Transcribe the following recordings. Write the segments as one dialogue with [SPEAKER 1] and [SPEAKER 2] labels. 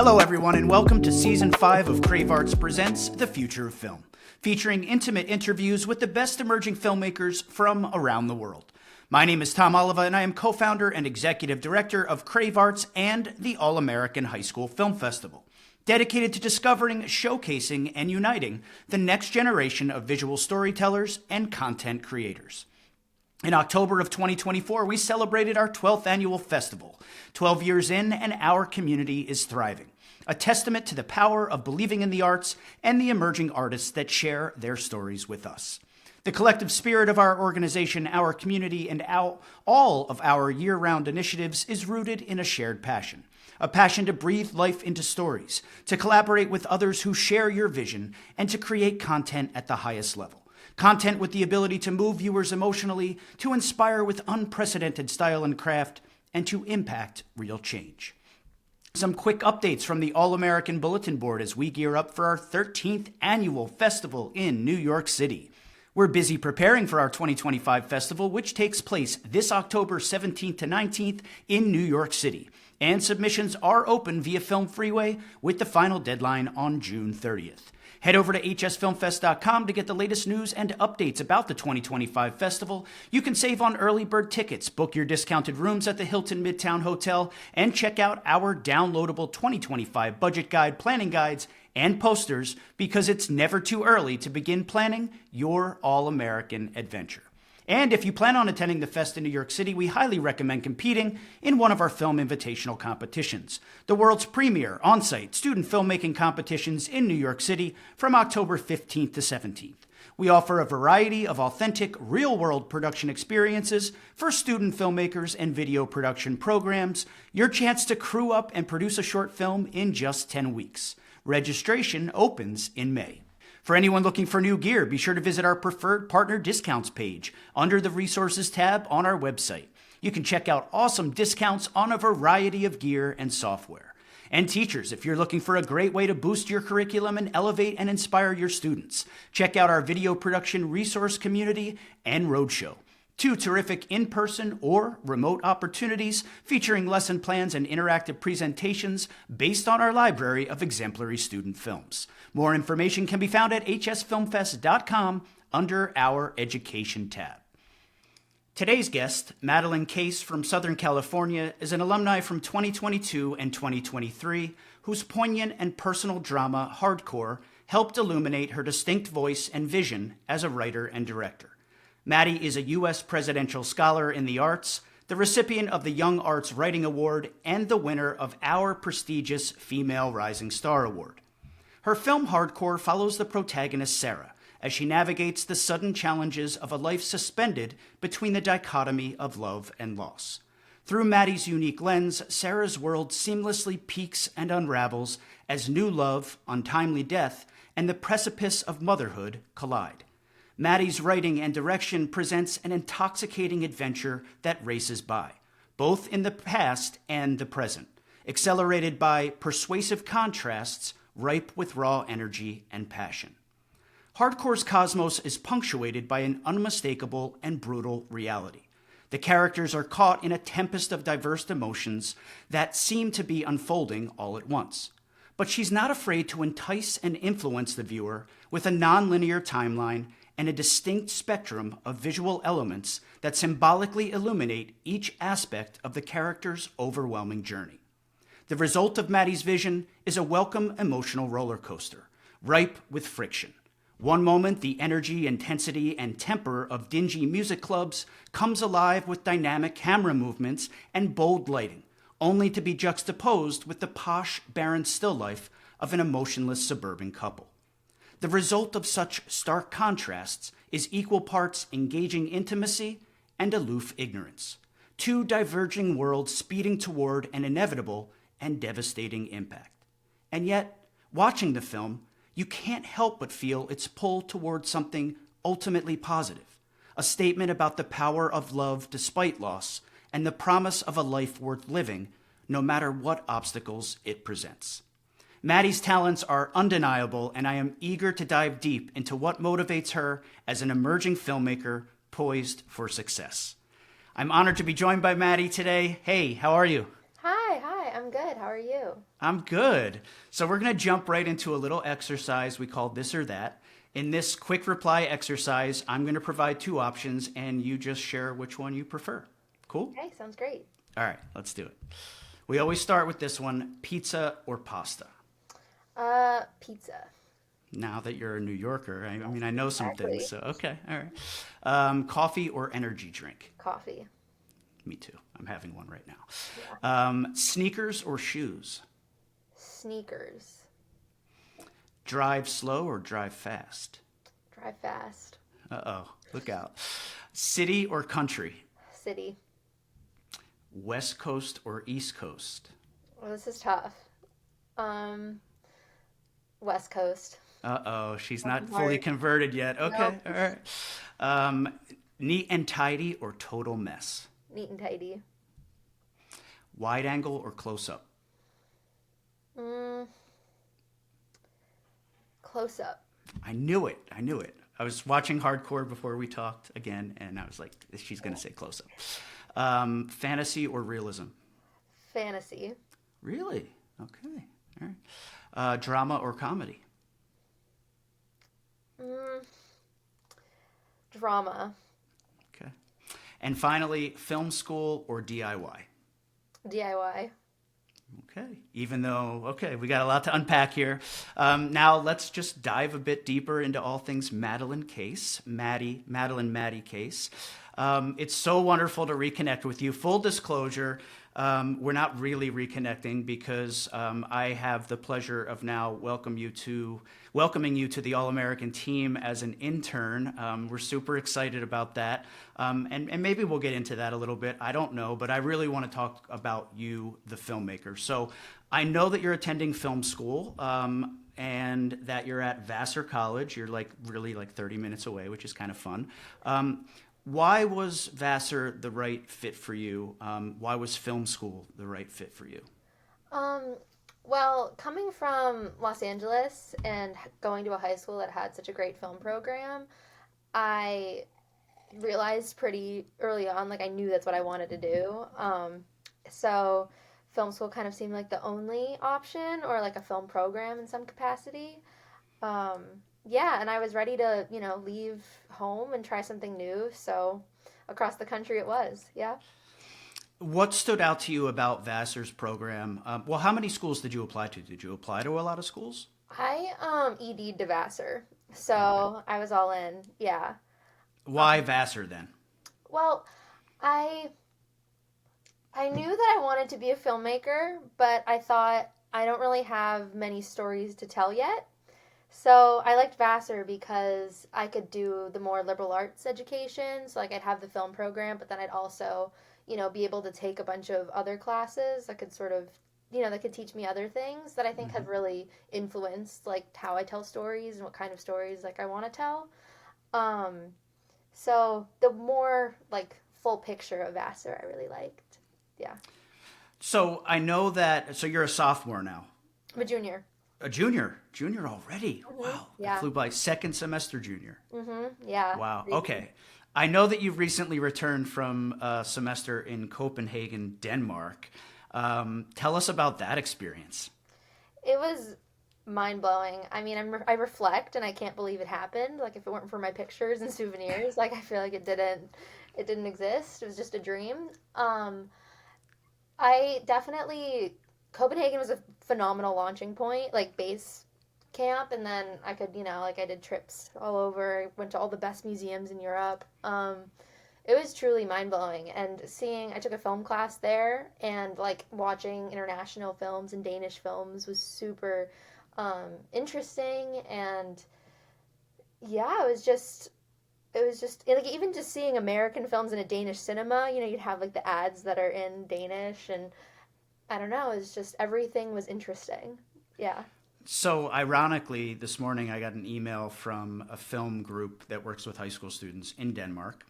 [SPEAKER 1] Hello everyone and welcome to Season 5 of YoungArts Presents The Future of Film, featuring intimate interviews with the best emerging filmmakers from around the world. My name is Tom Oliva and I am co-founder and executive director of YoungArts and the All-American High School Film Festival, dedicated to discovering, showcasing, and uniting the next generation of visual storytellers and content creators. In October of 2024, we celebrated our 12th annual festival. 12 years in, and our community is thriving. A testament to the power of believing in the arts and the emerging artists that share their stories with us. The collective spirit of our organization, our community, and all of our year-round initiatives is rooted in a shared passion. A passion to breathe life into stories, to collaborate with others who share your vision, and to create content at the highest level. Content with the ability to move viewers emotionally, to inspire with unprecedented style and craft, and to impact real change. Some quick updates from the All-American Bulletin Board as we gear up for our 13th annual festival in New York City. We're busy preparing for our 2025 festival, which takes place this October 17th to 19th in New York City. And submissions are open via Film Freeway with the final deadline on June 30th. Head over to hsfilmfest.com to get the latest news and updates about the 2025 festival. You can save on early bird tickets, book your discounted rooms at the Hilton Midtown Hotel, and check out our downloadable 2025 budget guide, planning guides, and posters, because it's never too early to begin planning your all-American adventure. And if you plan on attending the fest in New York City, we highly recommend competing in one of our film invitational competitions, the world's premier on-site student filmmaking competitions in New York City from October 15th to 17th. We offer a variety of authentic, real-world production experiences for student filmmakers and video production programs, your chance to crew up and produce a short film in just 10 weeks. Registration opens in May. For anyone looking for new gear, be sure to visit our preferred partner discounts page under the resources tab on our website. You can check out awesome discounts on a variety of gear and software. And teachers, if you're looking for a great way to boost your curriculum and elevate and inspire your students, check out our video production resource community and roadshow. 2 terrific in-person or remote opportunities featuring lesson plans and interactive presentations based on our library of exemplary student films. More information can be found at hsfilmfest.com under our Education tab. Today's guest, Madeleine Case from Southern California, is an alumni from 2022 and 2023 whose poignant and personal drama, Hardcore, helped illuminate her distinct voice and vision as a writer and director. Maddie is a U.S. Presidential Scholar in the Arts, the recipient of the YoungArts Writing Award, and the winner of our prestigious Female Rising Star Award. Her film Hardcore follows the protagonist Sarah as she navigates the sudden challenges of a life suspended between the dichotomy of love and loss. Through Maddie's unique lens, Sarah's world seamlessly peaks and unravels as new love, untimely death, and the precipice of motherhood collide. Maddie's writing and direction presents an intoxicating adventure that races by, both in the past and the present, accelerated by persuasive contrasts ripe with raw energy and passion. Hardcore's cosmos is punctuated by an unmistakable and brutal reality. The characters are caught in a tempest of diverse emotions that seem to be unfolding all at once. But she's not afraid to entice and influence the viewer with a nonlinear timeline and a distinct spectrum of visual elements that symbolically illuminate each aspect of the character's overwhelming journey. The result of Maddie's vision is a welcome emotional roller coaster, ripe with friction. One moment, the energy, intensity, and temper of dingy music clubs comes alive with dynamic camera movements and bold lighting, only to be juxtaposed with the posh, barren still life of an emotionless suburban couple. The result of such stark contrasts is equal parts engaging intimacy and aloof ignorance, 2 diverging worlds speeding toward an inevitable and devastating impact. And yet, watching the film, you can't help but feel its pull toward something ultimately positive, a statement about the power of love despite loss and the promise of a life worth living, no matter what obstacles it presents. Maddie's talents are undeniable, and I am eager to dive deep into what motivates her as an emerging filmmaker poised for success. I'm honored to be joined by Maddie today. Hey, how are you?
[SPEAKER 2] Hi, I'm I'm good. How are you?
[SPEAKER 1] I'm good. So we're going to jump right into a little exercise we call this or that. In this quick reply exercise, I'm going to provide two options and you just share which one you prefer. Cool?
[SPEAKER 2] Okay, sounds great.
[SPEAKER 1] All right, let's do it. We always start with this one, pizza or pasta?
[SPEAKER 2] Pizza.
[SPEAKER 1] Now that you're a New Yorker, I know some things,
[SPEAKER 2] Exactly.
[SPEAKER 1] so okay, all right. Coffee or energy drink?
[SPEAKER 2] Coffee.
[SPEAKER 1] Me too. I'm having one right now.
[SPEAKER 2] Yeah.
[SPEAKER 1] Sneakers or shoes?
[SPEAKER 2] Sneakers.
[SPEAKER 1] Drive slow or drive fast?
[SPEAKER 2] Drive fast.
[SPEAKER 1] Uh-oh, look out. City or country?
[SPEAKER 2] City.
[SPEAKER 1] West Coast or East Coast?
[SPEAKER 2] Well, this is tough. Um, West Coast.
[SPEAKER 1] Uh-oh, she's not
[SPEAKER 2] Working
[SPEAKER 1] fully
[SPEAKER 2] hard.
[SPEAKER 1] converted yet. Okay,
[SPEAKER 2] Nope.
[SPEAKER 1] all right. Um, Neat and tidy or total mess?
[SPEAKER 2] Neat and tidy.
[SPEAKER 1] Wide angle or close up?
[SPEAKER 2] Mm, Close up.
[SPEAKER 1] I knew it. I knew it. I was watching Hardcore before we talked again, and I was like, she's going to say close up. Fantasy or realism?
[SPEAKER 2] Fantasy.
[SPEAKER 1] Really? Okay. All right. Drama or comedy?
[SPEAKER 2] Mm, Drama.
[SPEAKER 1] Okay. And finally, film school or DIY?
[SPEAKER 2] DIY.
[SPEAKER 1] Okay. Even though, okay, we got a lot to unpack here. Now let's just dive a bit deeper into all things Madeleine Case, Madeleine Case. It's so wonderful to reconnect with you. Full disclosure, we're not really reconnecting because I have the pleasure of now welcoming you to the All-American team as an intern. We're super excited about that. And maybe we'll get into that a little bit. I don't know, but I really want to talk about you, the filmmaker. So I know that you're attending film school and that you're at Vassar College. You're really 30 minutes away, which is kind of fun. Why was Vassar the right fit for you? Why was film school the right fit for you?
[SPEAKER 2] Um, well, coming from Los Angeles and going to a high school that had such a great film program, I realized pretty early on, like I knew that's what I wanted to do. So film school kind of seemed like the only option, or like a film program in some capacity. Um, yeah, and I was ready to, leave home and try something new. So across the country it was. Yeah.
[SPEAKER 1] What stood out to you about Vassar's program? Well, how many schools did you apply to? Did you apply to a lot of schools?
[SPEAKER 2] I ED'd to Vassar,
[SPEAKER 1] Okay.
[SPEAKER 2] so I was all in. Yeah.
[SPEAKER 1] Why Vassar then?
[SPEAKER 2] Well, I I knew that I wanted to be a filmmaker, but I thought I don't really have many stories to tell yet. So I liked Vassar because I could do the more liberal arts education. So like I'd have the film program, but then I'd also, be able to take a bunch of other classes that could sort of, that could teach me other things that I think
[SPEAKER 1] Hmm.
[SPEAKER 2] have really influenced like how I tell stories and what kind of stories like I want to tell. Um, so the more like full picture of Vassar I really liked. Yeah.
[SPEAKER 1] So I know that. So you're a sophomore now,
[SPEAKER 2] I'm a junior.
[SPEAKER 1] a junior already. Wow, that
[SPEAKER 2] Yeah.
[SPEAKER 1] flew by. Second semester junior.
[SPEAKER 2] Yeah.
[SPEAKER 1] Wow.
[SPEAKER 2] Crazy.
[SPEAKER 1] Okay. I know that you've recently returned from a semester in Copenhagen, Denmark. Tell us about that experience.
[SPEAKER 2] It was mind blowing. I mean, I reflect and I can't believe it happened. Like if it weren't for my pictures and souvenirs, like I feel like it didn't exist. It was just a dream. I definitely Copenhagen was a phenomenal launching point, like base camp, and then I could, like I did trips all over, went to all the best museums in Europe. It was truly mind blowing, and I took a film class there, and like watching international films and Danish films was super interesting, and yeah, it was just like even just seeing American films in a Danish cinema, you'd have like the ads that are in Danish, and I don't know, it's just everything was interesting. Yeah.
[SPEAKER 1] So, ironically, this morning I got an email from a film group that works with high school students in Denmark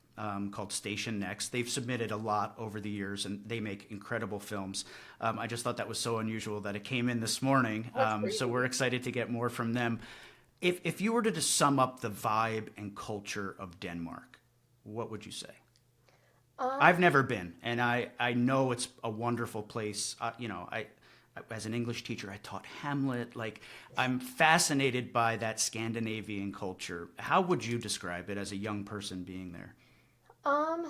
[SPEAKER 1] called Station Next. They've submitted a lot over the years and they make incredible films. I just thought that was so unusual that it came in this morning.
[SPEAKER 2] That's
[SPEAKER 1] So,
[SPEAKER 2] crazy.
[SPEAKER 1] we're excited to get more from them. If you were to just sum up the vibe and culture of Denmark, what would you say?
[SPEAKER 2] Um,
[SPEAKER 1] I've never been, and I know it's a wonderful place. as an English teacher, I taught Hamlet. Like, I'm fascinated by that Scandinavian culture. How would you describe it as a young person being there?
[SPEAKER 2] Um,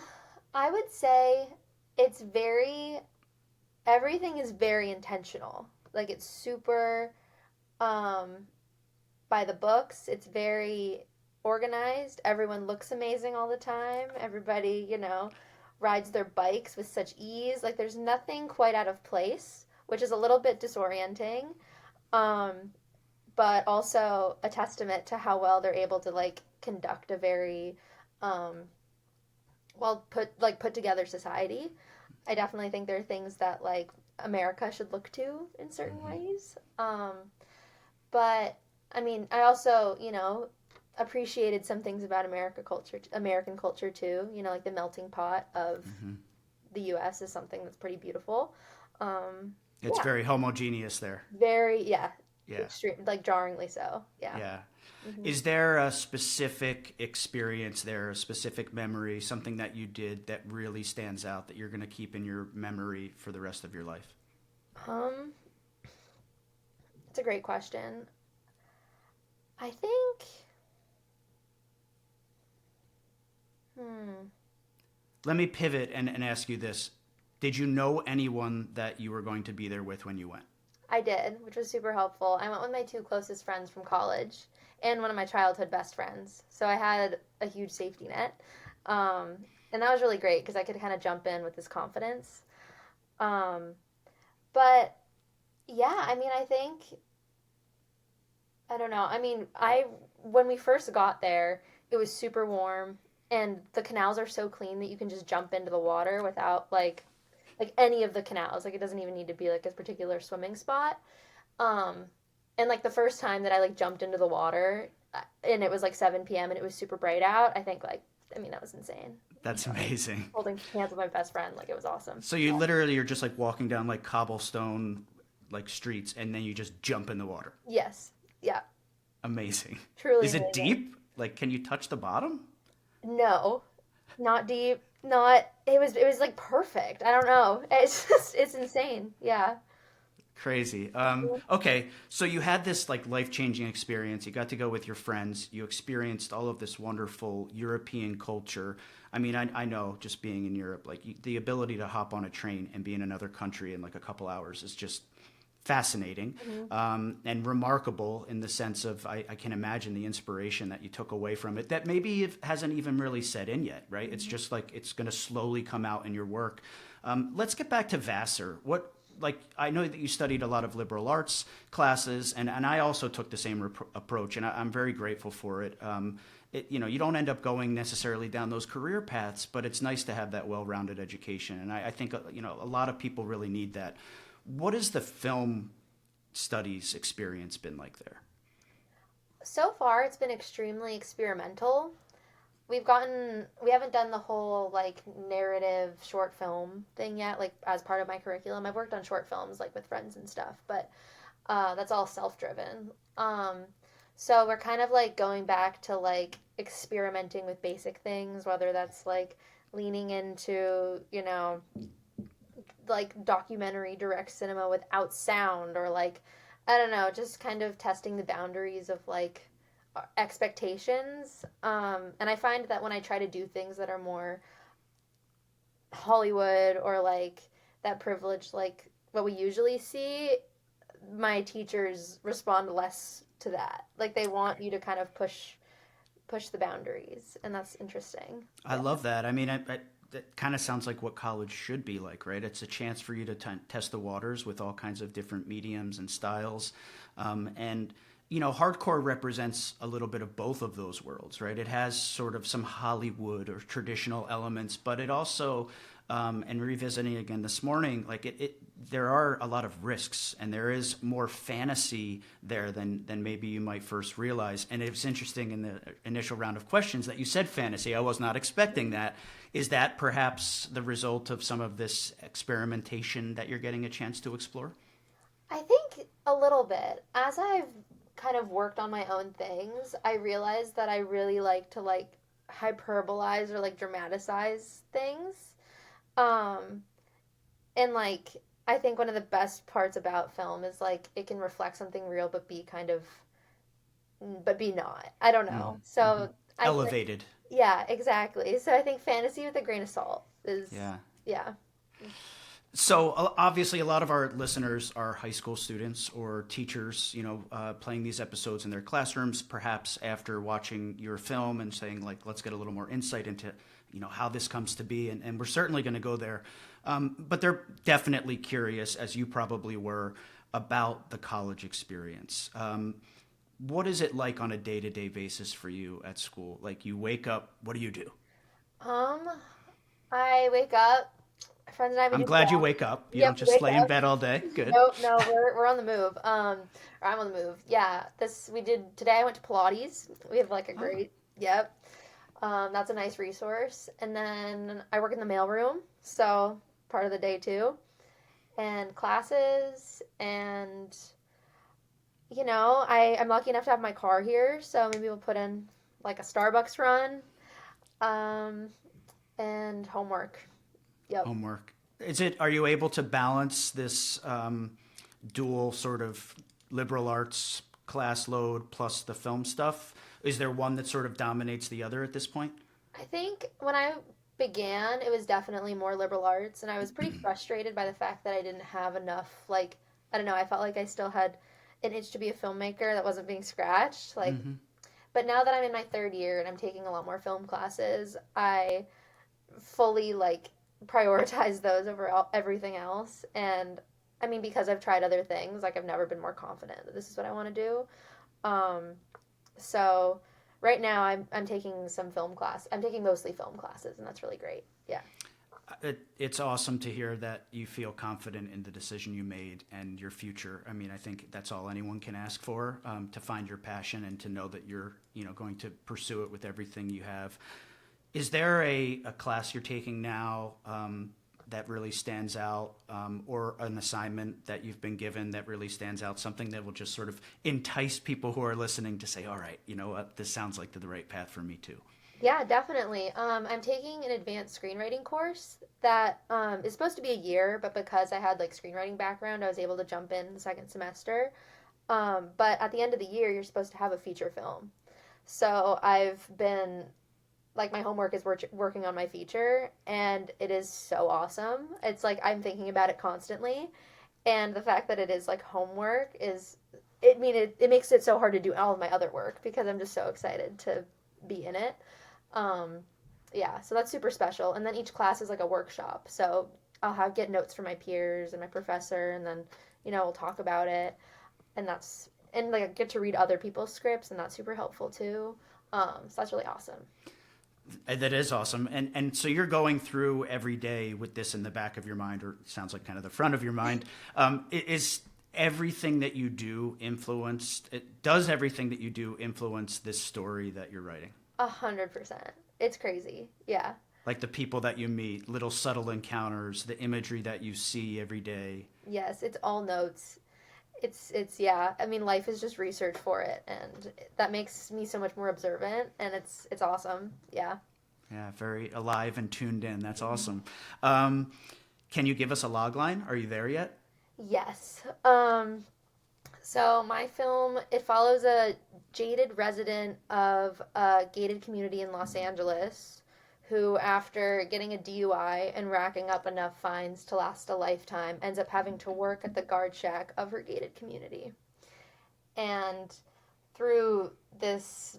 [SPEAKER 2] I would say it's very, everything is very intentional. Like it's super um, by the books. It's very organized. Everyone looks amazing all the time. Everybody, rides their bikes with such ease. Like there's nothing quite out of place, which is a little bit disorienting. Um, but also a testament to how well they're able to like conduct a very um, put together society. I definitely think there are things that like America should look to in certain
[SPEAKER 1] Mm-hmm.
[SPEAKER 2] ways. But I mean, I also, appreciated some things about American culture too. Like the melting pot of
[SPEAKER 1] Mm-hmm.
[SPEAKER 2] the U.S. is something that's pretty beautiful. Um,
[SPEAKER 1] It's
[SPEAKER 2] yeah,
[SPEAKER 1] very homogeneous there.
[SPEAKER 2] very yeah,
[SPEAKER 1] Yeah.
[SPEAKER 2] extreme, like jarringly so. Yeah.
[SPEAKER 1] Yeah.
[SPEAKER 2] Hmm.
[SPEAKER 1] Is there a specific experience there, a specific memory, something that you did that really stands out that you're going to keep in your memory for the rest of your life?
[SPEAKER 2] Um, it's a great question. I think. Hmm.
[SPEAKER 1] Let me pivot and ask you this. Did you know anyone that you were going to be there with when you went?
[SPEAKER 2] I did, which was super helpful. I went with my two closest friends from college and one of my childhood best friends. So I had a huge safety net. Um, and that was really great because I could kind of jump in with this confidence. Um, but yeah, I mean, I think, I don't know. I mean, when we first got there, it was super warm and the canals are so clean that you can just jump into the water without like any of the canals. Like it doesn't even need to be like a particular swimming spot. Um, and like the first time that I like jumped into the water and it was like 7 p.m. and it was super bright out, I think like I mean that was insane.
[SPEAKER 1] That's amazing.
[SPEAKER 2] Holding hands with my best friend, like it was awesome.
[SPEAKER 1] So you literally are just like walking down like cobblestone like streets and then you just jump in the water.
[SPEAKER 2] Yes. Yeah.
[SPEAKER 1] Amazing.
[SPEAKER 2] Truly
[SPEAKER 1] Is it
[SPEAKER 2] amazing.
[SPEAKER 1] deep? Like can you touch the bottom?
[SPEAKER 2] No. Not deep. Not it was like perfect. I don't know. It's just it's insane. Yeah.
[SPEAKER 1] Crazy. Okay, so you had this like life-changing experience. You got to go with your friends. You experienced all of this wonderful European culture. I mean, I know just being in Europe, like the ability to hop on a train and be in another country in like a couple hours is just fascinating
[SPEAKER 2] Hmm.
[SPEAKER 1] and remarkable in the sense of I can imagine the inspiration that you took away from it that maybe it hasn't even really set in yet, right? It's just like it's going to slowly come out in your work. Let's get back to Vassar. What like I know that you studied a lot of liberal arts classes, and I also took the same approach, and I'm very grateful for it. You don't end up going necessarily down those career paths, but it's nice to have that well-rounded education, and I think a lot of people really need that. What has the film studies experience been like there?
[SPEAKER 2] So far it's been extremely experimental. We haven't done the whole like narrative short film thing yet like as part of my curriculum. I've worked on short films like with friends and stuff, but that's all self-driven. So we're kind of like going back to like experimenting with basic things, whether that's like leaning into like documentary direct cinema without sound, or like I don't know, just kind of testing the boundaries of like expectations. And I find that when I try to do things that are more Hollywood or like that privilege, like what we usually see, my teachers respond less to that. Like they want you to kind of push the boundaries, and that's interesting.
[SPEAKER 1] I love that. I mean, that kind of sounds like what college should be like, right? It's a chance for you to test the waters with all kinds of different mediums and styles. And, hardcore represents a little bit of both of those worlds, right? It has sort of some Hollywood or traditional elements, but it also, and revisiting again this morning, like there are a lot of risks and there is more fantasy there than maybe you might first realize. And it was interesting in the initial round of questions that you said fantasy. I was not expecting that. Is that perhaps the result of some of this experimentation that you're getting a chance to explore?
[SPEAKER 2] I think a little bit. As I've kind of worked on my own things, I realized that I really like to like hyperbolize or like dramatize things. Um and like I think one of the best parts about film is like it can reflect something real, but be not. I don't know.
[SPEAKER 1] Mm-hmm.
[SPEAKER 2] So I think,
[SPEAKER 1] Elevated.
[SPEAKER 2] yeah, exactly. So I think fantasy with a grain of salt is,
[SPEAKER 1] Yeah.
[SPEAKER 2] yeah.
[SPEAKER 1] So obviously, a lot of our listeners are high school students or teachers, playing these episodes in their classrooms, perhaps after watching your film and saying, like, let's get a little more insight into, how this comes to be. And we're certainly going to go there. But they're definitely curious, as you probably were, about the college experience. What is it like on a day-to-day basis for you at school? Like, you wake up, what do you do?
[SPEAKER 2] Um, I wake up. My friends and I we
[SPEAKER 1] I'm
[SPEAKER 2] do
[SPEAKER 1] glad you
[SPEAKER 2] math.
[SPEAKER 1] wake up. You don't
[SPEAKER 2] Yep, we
[SPEAKER 1] just
[SPEAKER 2] wake
[SPEAKER 1] lay in
[SPEAKER 2] up.
[SPEAKER 1] bed all day. Good.
[SPEAKER 2] No, no, we're on the move. Or I'm on the move. Yeah, this we did today. I went to Pilates. We have like a
[SPEAKER 1] Oh,
[SPEAKER 2] great. Yep. That's a nice resource. And then I work in the mailroom, so part of the day too, and classes, and I'm lucky enough to have my car here, so maybe we'll put in like a Starbucks run, um, and homework. Yep.
[SPEAKER 1] homework. Are you able to balance this dual sort of liberal arts class load plus the film stuff? Is there one that sort of dominates the other at this point?
[SPEAKER 2] I think when I began, it was definitely more liberal arts, and I was pretty frustrated by the fact that I didn't have enough, like, I don't know, I felt like I still had an itch to be a filmmaker that wasn't being scratched. Like,
[SPEAKER 1] Mm-hmm.
[SPEAKER 2] but now that I'm in my third year and I'm taking a lot more film classes, I fully, like, prioritize those over everything else. And I mean, because I've tried other things, like, I've never been more confident that this is what I want to do. Um, so right now I'm taking some film class. I'm taking mostly film classes, and that's really great. Yeah.
[SPEAKER 1] It's awesome to hear that you feel confident in the decision you made and your future. I mean, I think that's all anyone can ask for, to find your passion and to know that you're, going to pursue it with everything you have. Is there a class you're taking now that really stands out, or an assignment that you've been given that really stands out, something that will just sort of entice people who are listening to say, all right, you know what, this sounds like the right path for me too?
[SPEAKER 2] Yeah, definitely. I'm taking an advanced screenwriting course that is supposed to be a year, but because I had like screenwriting background, I was able to jump in the second semester. But at the end of the year, you're supposed to have a feature film. So I've been like my homework is working on my feature, and it is so awesome. It's like I'm thinking about it constantly, and the fact that it is like homework is it makes it so hard to do all of my other work because I'm just so excited to be in it. Um, yeah, so that's super special. And then each class is like a workshop. So I'll have get notes from my peers and my professor, and then we'll talk about it. And like I get to read other people's scripts, and that's super helpful too. So that's really awesome.
[SPEAKER 1] That is awesome. And so you're going through every day with this in the back of your mind, or it sounds like kind of the front of your mind. Is everything that you do does everything that you do influence this story that you're writing?
[SPEAKER 2] 100%. It's crazy. Yeah.
[SPEAKER 1] Like the people that you meet, little subtle encounters, the imagery that you see every day.
[SPEAKER 2] Yes, it's all notes. It's yeah. I mean, life is just research for it, and that makes me so much more observant, and it's awesome. Yeah.
[SPEAKER 1] Yeah, very alive and tuned in. That's awesome. Can you give us a log line? Are you there yet?
[SPEAKER 2] Yes. So my film, it follows a jaded resident of a gated community in Los Angeles who, after getting a DUI and racking up enough fines to last a lifetime, ends up having to work at the guard shack of her gated community. And through this,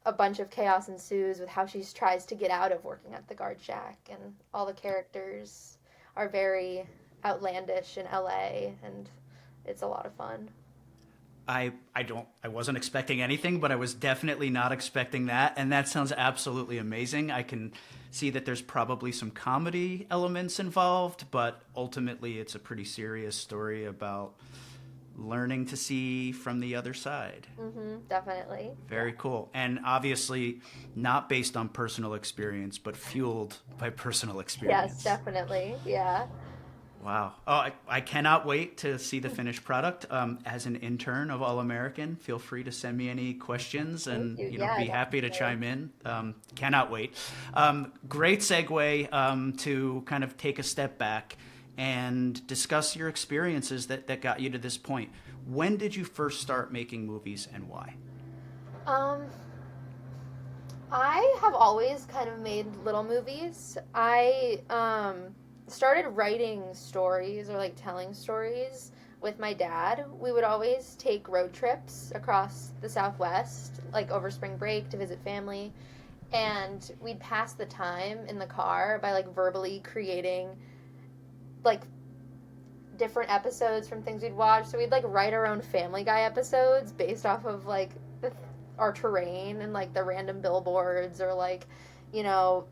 [SPEAKER 2] a bunch of chaos ensues with how she tries to get out of working at the guard shack, and all the characters are very outlandish in LA, and it's a lot of fun.
[SPEAKER 1] I wasn't expecting anything, but I was definitely not expecting that, and that sounds absolutely amazing. I can see that there's probably some comedy elements involved, but ultimately it's a pretty serious story about learning to see from the other side.
[SPEAKER 2] Definitely.
[SPEAKER 1] Very cool. And obviously not based on personal experience, but fueled by personal experience.
[SPEAKER 2] Yes, definitely. Yeah.
[SPEAKER 1] Wow. Oh, I cannot wait to see the finished product. As an intern of All American, feel free to send me any questions and
[SPEAKER 2] Thank you.
[SPEAKER 1] be
[SPEAKER 2] Yeah,
[SPEAKER 1] happy to
[SPEAKER 2] definitely.
[SPEAKER 1] chime in. Cannot wait. Great segue to kind of take a step back and discuss your experiences that got you to this point. When did you first start making movies and why?
[SPEAKER 2] Um, I have always kind of made little movies. I started writing stories or like telling stories with my dad. We would always take road trips across the Southwest, like over spring break to visit family. And we'd pass the time in the car by like verbally creating like different episodes from things we'd watched. So we'd like write our own Family Guy episodes based off of like our terrain and like the random billboards or like, you know,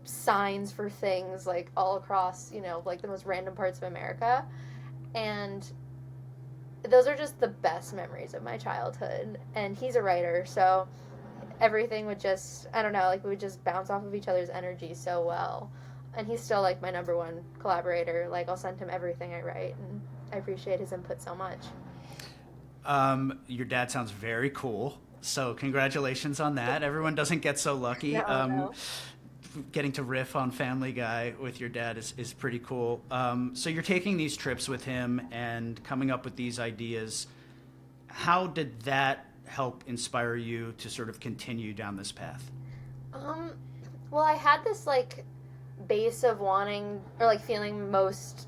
[SPEAKER 2] signs for things like all across, you know, like the most random parts of America. And those are just the best memories of my childhood. And he's a writer, so everything would just, I don't know, like we would just bounce off of each other's energy so well. And he's still like my number one collaborator. Like I'll send him everything I write, and I appreciate his input so much.
[SPEAKER 1] Your dad sounds very cool. So congratulations on that. Everyone doesn't get so lucky.
[SPEAKER 2] No.
[SPEAKER 1] Getting to riff on Family Guy with your dad is pretty cool. So you're taking these trips with him and coming up with these ideas. How did that help inspire you to sort of continue down this path?
[SPEAKER 2] Well, I had this like base of wanting or like feeling most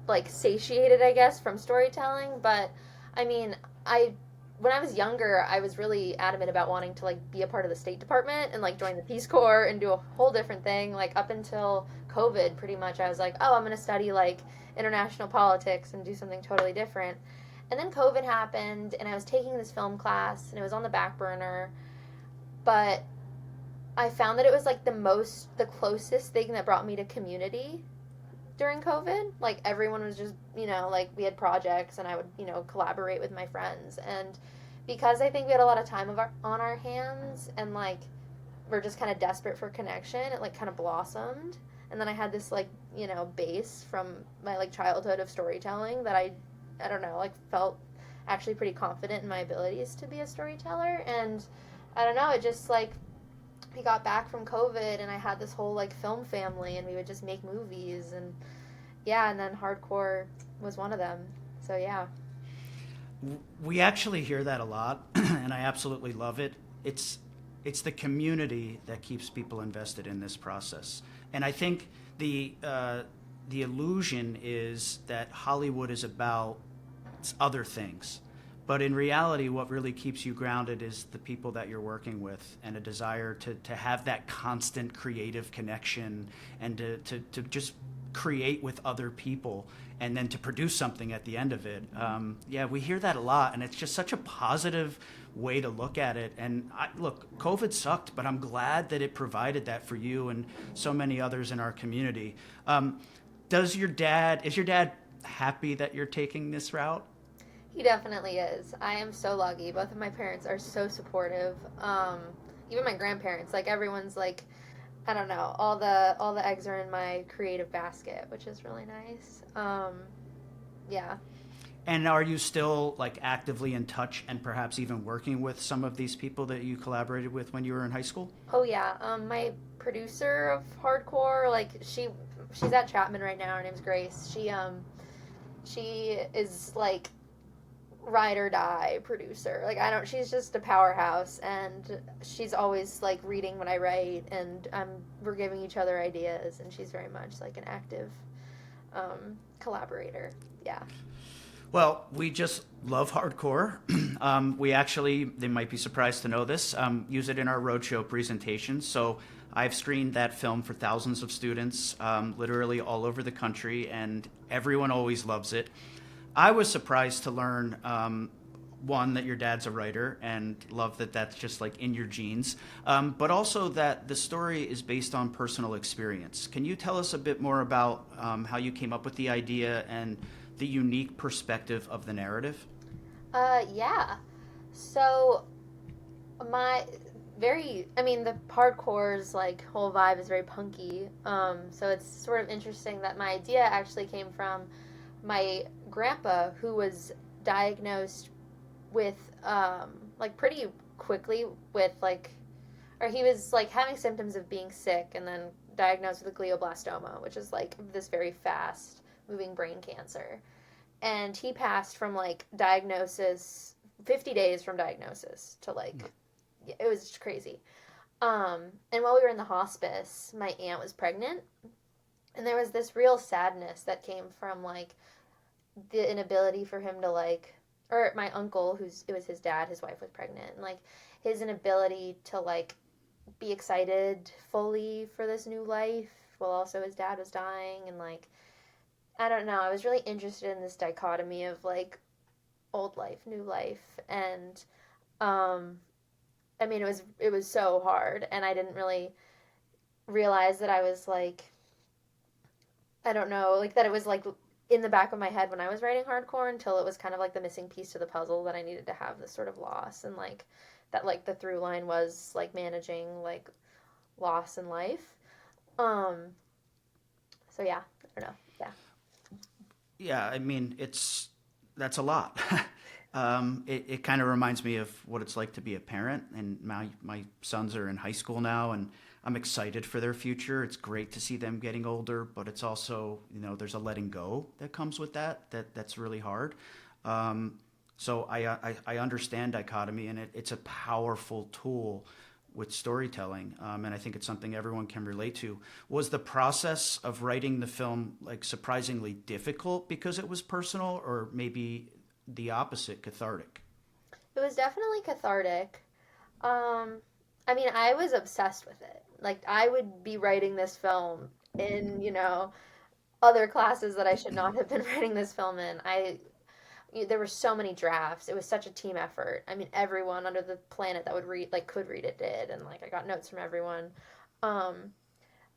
[SPEAKER 2] like satiated, I guess, from storytelling. But I mean, when I was younger, I was really adamant about wanting to like be a part of the State Department and like join the Peace Corps and do a whole different thing. Like up until COVID, pretty much, I was like, oh, I'm going to study like international politics and do something totally different. And then COVID happened, and I was taking this film class, and it was on the back burner. But I found that it was like the closest thing that brought me to community during COVID. Like everyone was just, you know, like we had projects and I would, you know, collaborate with my friends. And because I think we had a lot of time on our hands and like we're just kind of desperate for connection, it like kind of blossomed. And then I had this like, you know, base from my like childhood of storytelling that I don't know, like felt actually pretty confident in my abilities to be a storyteller. And I don't know, it just like, we got back from COVID and I had this whole like film family and we would just make movies and yeah, and then hardcore was one of them. So yeah.
[SPEAKER 1] We actually hear that a lot and I absolutely love it. It's the community that keeps people invested in this process. And I think the illusion is that Hollywood is about other things. But in reality, what really keeps you grounded is the people that you're working with and a desire to have that constant creative connection and to just create with other people and then to produce something at the end of it. Yeah, we hear that a lot, and it's just such a positive way to look at it. And look, COVID sucked, but I'm glad that it provided that for you and so many others in our community. Is your dad happy that you're taking this route?
[SPEAKER 2] He definitely is. I am so lucky. Both of my parents are so supportive. Even my grandparents, like everyone's like, I don't know, all the eggs are in my creative basket, which is really nice. Yeah.
[SPEAKER 1] And are you still like actively in touch and perhaps even working with some of these people that you collaborated with when you were in high school?
[SPEAKER 2] Oh yeah. My producer of hardcore, like she's at Chapman right now. Her name's Grace. She is like ride or die producer. Like she's just a powerhouse, and she's always like reading what I write, and we're giving each other ideas, and she's very much like an active collaborator. Yeah.
[SPEAKER 1] Well, we just love hardcore. We actually, they might be surprised to know this, use it in our roadshow presentations. So I've screened that film for thousands of students, literally all over the country, and everyone always loves it. I was surprised to learn, one, that your dad's a writer, and love that that's just like in your genes, but also that the story is based on personal experience. Can you tell us a bit more about how you came up with the idea and the unique perspective of the narrative?
[SPEAKER 2] Yeah. So the hardcore's like whole vibe is very punky. So it's sort of interesting that my idea actually came from my grandpa, who was diagnosed with like pretty quickly with like, or he was like having symptoms of being sick and then diagnosed with glioblastoma, which is like this very fast moving brain cancer. And he passed from like diagnosis, 50 days from diagnosis to like, it was just crazy. And while we were in the hospice, my aunt was pregnant. And there was this real sadness that came from like the inability for him to like, or my uncle, it was his dad, his wife was pregnant, and like his inability to like be excited fully for this new life while also his dad was dying. And like, I don't know, I was really interested in this dichotomy of like old life, new life. And I mean, it was so hard, and I didn't really realize that I was like, I don't know, like that it was like in the back of my head when I was writing hardcore, until it was kind of like the missing piece to the puzzle that I needed to have this sort of loss. And like that, like the through line was like managing like loss in life. Um so yeah, I don't know. Yeah.
[SPEAKER 1] Yeah, I mean, that's a lot. It kind of reminds me of what it's like to be a parent, and my sons are in high school now, and I'm excited for their future. It's great to see them getting older, but it's also, there's a letting go that comes with that's really hard. So I understand dichotomy, and it's a powerful tool with storytelling, and I think it's something everyone can relate to. Was the process of writing the film like surprisingly difficult because it was personal, or maybe the opposite, cathartic?
[SPEAKER 2] It was definitely cathartic. I mean, I was obsessed with it. Like I would be writing this film in, other classes that I should not have been writing this film in. There were so many drafts. It was such a team effort. I mean, everyone under the planet that would read, like, could read it did, and like I got notes from everyone. Um,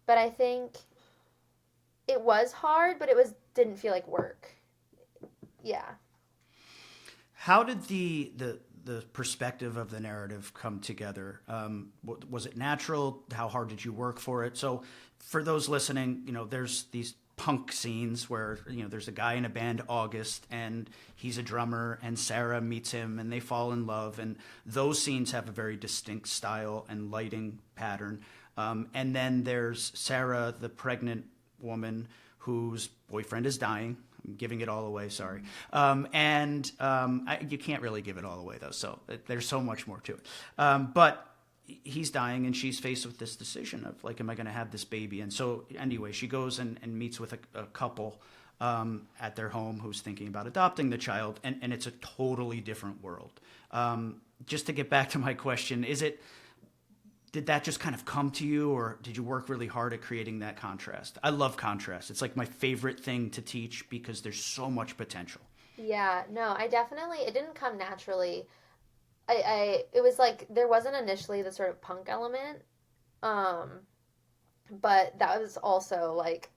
[SPEAKER 2] but I think it was hard, but it was didn't feel like work. Yeah.
[SPEAKER 1] How did the perspective of the narrative come together? Was it natural? How hard did you work for it? So, for those listening, there's these punk scenes where there's a guy in a band, August, and he's a drummer, and Sarah meets him, and they fall in love, and those scenes have a very distinct style and lighting pattern. And then there's Sarah, the pregnant woman whose boyfriend is dying. I'm giving it all away, sorry. You can't really give it all away, though, so there's so much more to it. But he's dying, and she's faced with this decision of, like, am I going to have this baby? And so, anyway, she goes and meets with a couple at their home who's thinking about adopting the child, and it's a totally different world. Just to get back to my question, did that just kind of come to you, or did you work really hard at creating that contrast? I love contrast. It's like my favorite thing to teach because there's so much potential.
[SPEAKER 2] Yeah, no, it didn't come naturally. It was like there wasn't initially the sort of punk element, um, but that was also like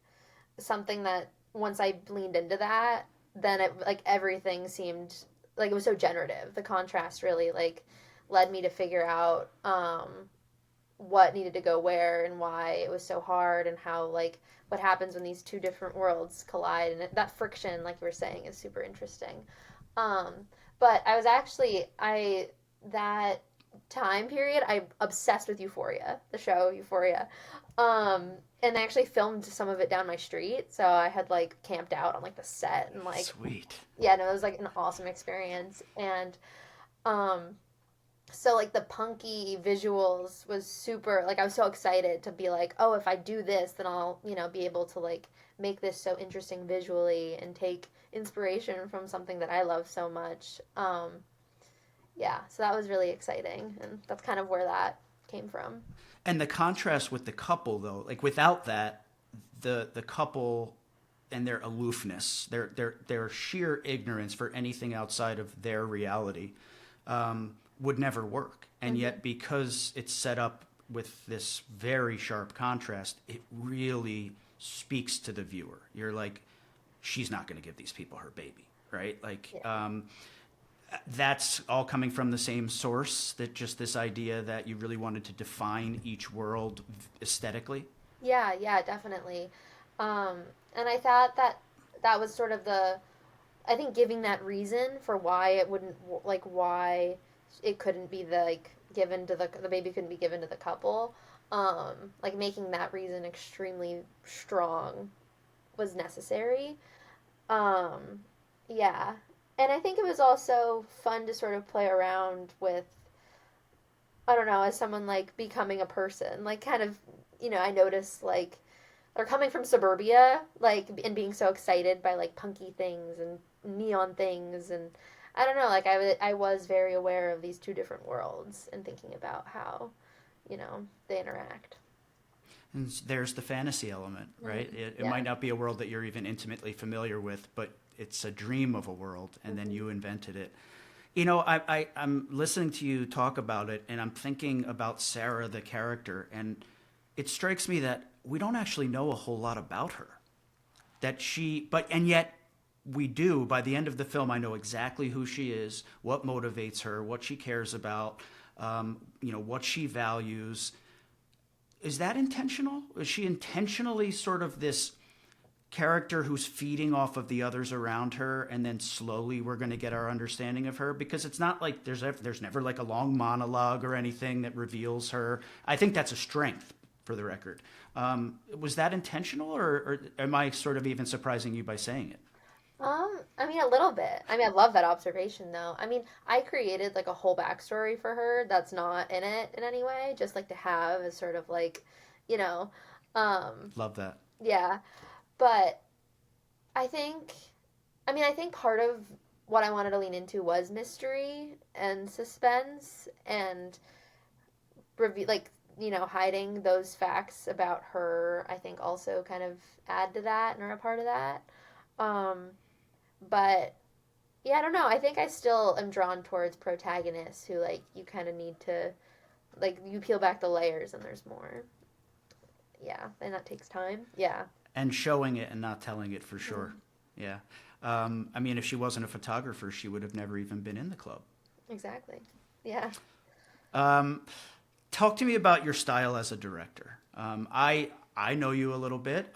[SPEAKER 2] something that once I leaned into that, then it like everything seemed like it was so generative. The contrast really like led me to figure out what needed to go where and why it was so hard, and how like what happens when these two different worlds collide, and that friction, like you were saying, is super interesting. um but I was actually I that time period I obsessed with Euphoria, the show Euphoria. And I actually filmed some of it down my street, so I had like camped out on like the set, and like
[SPEAKER 1] Sweet.
[SPEAKER 2] yeah, no, it was like an awesome experience. And um so like the punky visuals was super, like I was so excited to be like, oh, if I do this, then I'll be able to like make this so interesting visually and take inspiration from something that I love so much. Yeah, so that was really exciting, and that's kind of where that came from.
[SPEAKER 1] And the contrast with the couple, though, like without that, the couple and their aloofness, their sheer ignorance for anything outside of their reality, would never work. And yet, because it's set up with this very sharp contrast, it really speaks to the viewer. You're like, she's not going to give these people her baby, right? Like,
[SPEAKER 2] Yeah.
[SPEAKER 1] that's all coming from the same source, that just this idea that you really wanted to define each world aesthetically.
[SPEAKER 2] Yeah, yeah, definitely. Um, and I thought that that was sort of I think giving that reason for why it wouldn't, like, why it couldn't be like given to the baby couldn't be given to the couple, like making that reason extremely strong was necessary. Um, yeah. And I think it was also fun to sort of play around with, I don't know, as someone like becoming a person. Like, kind of, I noticed like, or coming from suburbia, like, and being so excited by like punky things and neon things. And I don't know, like, I was very aware of these two different worlds and thinking about how, they interact.
[SPEAKER 1] And there's the fantasy element, right? It
[SPEAKER 2] Yeah.
[SPEAKER 1] might not be a world that you're even intimately familiar with, but it's a dream of a world, and then you invented it. I'm listening to you talk about it, and I'm thinking about Sarah, the character, and it strikes me that we don't actually know a whole lot about her. And yet we do. By the end of the film, I know exactly who she is, what motivates her, what she cares about, what she values. Is that intentional? Is she intentionally sort of this character who's feeding off of the others around her, and then slowly we're going to get our understanding of her? Because it's not like there's never like a long monologue or anything that reveals her. I think that's a strength, for the record. Was that intentional, or am I sort of even surprising you by saying it?
[SPEAKER 2] I mean, a little bit. I mean, I love that observation, though. I mean, I created like a whole backstory for her that's not in it in any way, just like to have as sort of like, you know, um,
[SPEAKER 1] Love that.
[SPEAKER 2] yeah. But I think, I think part of what I wanted to lean into was mystery and suspense and like, hiding those facts about her. I think also kind of add to that and are a part of that. Um, but yeah, I don't know. I think I still am drawn towards protagonists who like you kind of need to like you peel back the layers and there's more. Yeah, and that takes time. Yeah.
[SPEAKER 1] And showing it and not telling it for
[SPEAKER 2] Mm,
[SPEAKER 1] sure. Yeah. I mean, if she wasn't a photographer, she would have never even been in the club.
[SPEAKER 2] exactly. Yeah.
[SPEAKER 1] Um, Talk to me about your style as a director. I know you a little bit.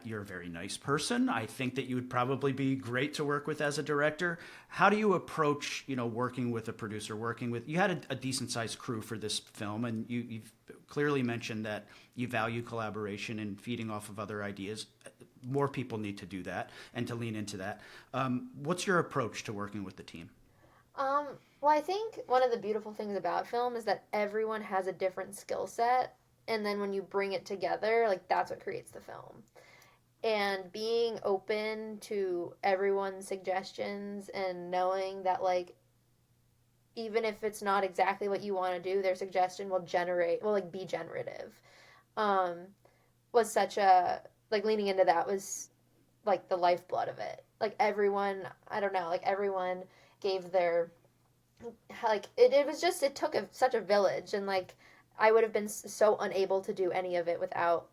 [SPEAKER 1] You're a very nice person. I think that you would probably be great to work with as a director. How do you approach, working with a producer? Working with you had a decent sized crew for this film, and you've clearly mentioned that you value collaboration and feeding off of other ideas. More people need to do that and to lean into that. What's your approach to working with the team?
[SPEAKER 2] Um, well, I think one of the beautiful things about film is that everyone has a different skill set, and then when you bring it together, like that's what creates the film. And being open to everyone's suggestions and knowing that like even if it's not exactly what you want to do, their suggestion will like be generative. Um, was such a like leaning into that was like the lifeblood of it. Like everyone, I don't know, like everyone gave their like it was just it took such a village and like I would have been so unable to do any of it without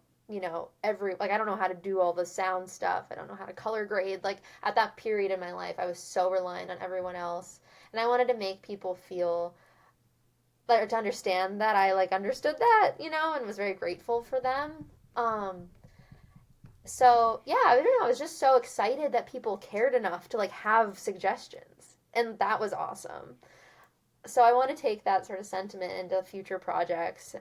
[SPEAKER 2] every like I don't know how to do all the sound stuff. I don't know how to color grade. Like at that period in my life I was so reliant on everyone else and I wanted to make people feel like to understand that I like understood that and was very grateful for them. um so yeah, I don't know, I was just so excited that people cared enough to like have suggestions and that was awesome. So I want to take that sort of sentiment into future projects.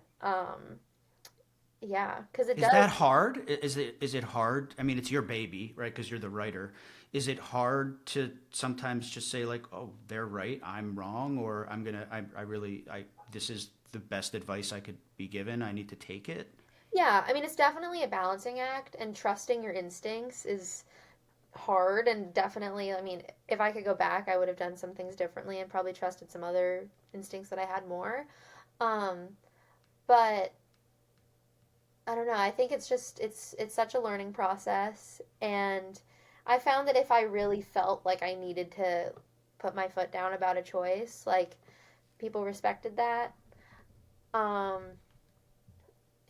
[SPEAKER 2] Yeah, because it
[SPEAKER 1] Is
[SPEAKER 2] does.
[SPEAKER 1] that hard? Is it hard? I mean, it's your baby, right? Because you're the writer. Is it hard to sometimes just say like, "Oh, they're right, I'm wrong," or I really, this is the best advice I could be given. I need to take it.
[SPEAKER 2] Yeah, I mean, it's definitely a balancing act, and trusting your instincts is hard. And definitely, I mean, if I could go back, I would have done some things differently and probably trusted some other instincts that I had more. Um, but I don't know. I think it's just it's such a learning process, and I found that if I really felt like I needed to put my foot down about a choice, like people respected that. Um,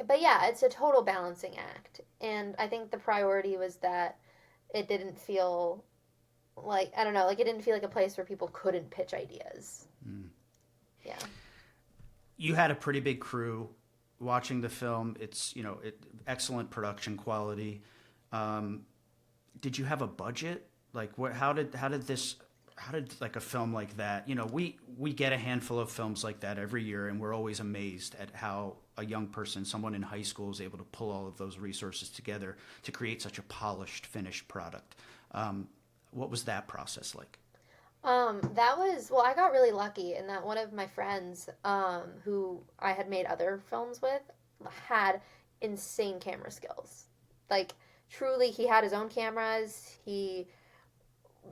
[SPEAKER 2] but yeah, it's a total balancing act, and I think the priority was that it didn't feel like I don't know, like it didn't feel like a place where people couldn't pitch ideas.
[SPEAKER 1] Mm.
[SPEAKER 2] Yeah.
[SPEAKER 1] You had a pretty big crew watching the film. It's excellent production quality. Um, did you have a budget? Like what? How did this? How did like a film like that? We get a handful of films like that every year, and we're always amazed at how a young person, someone in high school, is able to pull all of those resources together to create such a polished, finished product. Um, what was that process like?
[SPEAKER 2] That was, well, I got really lucky in that one of my friends, who I had made other films with, had insane camera skills. Like, truly, he had his own cameras. He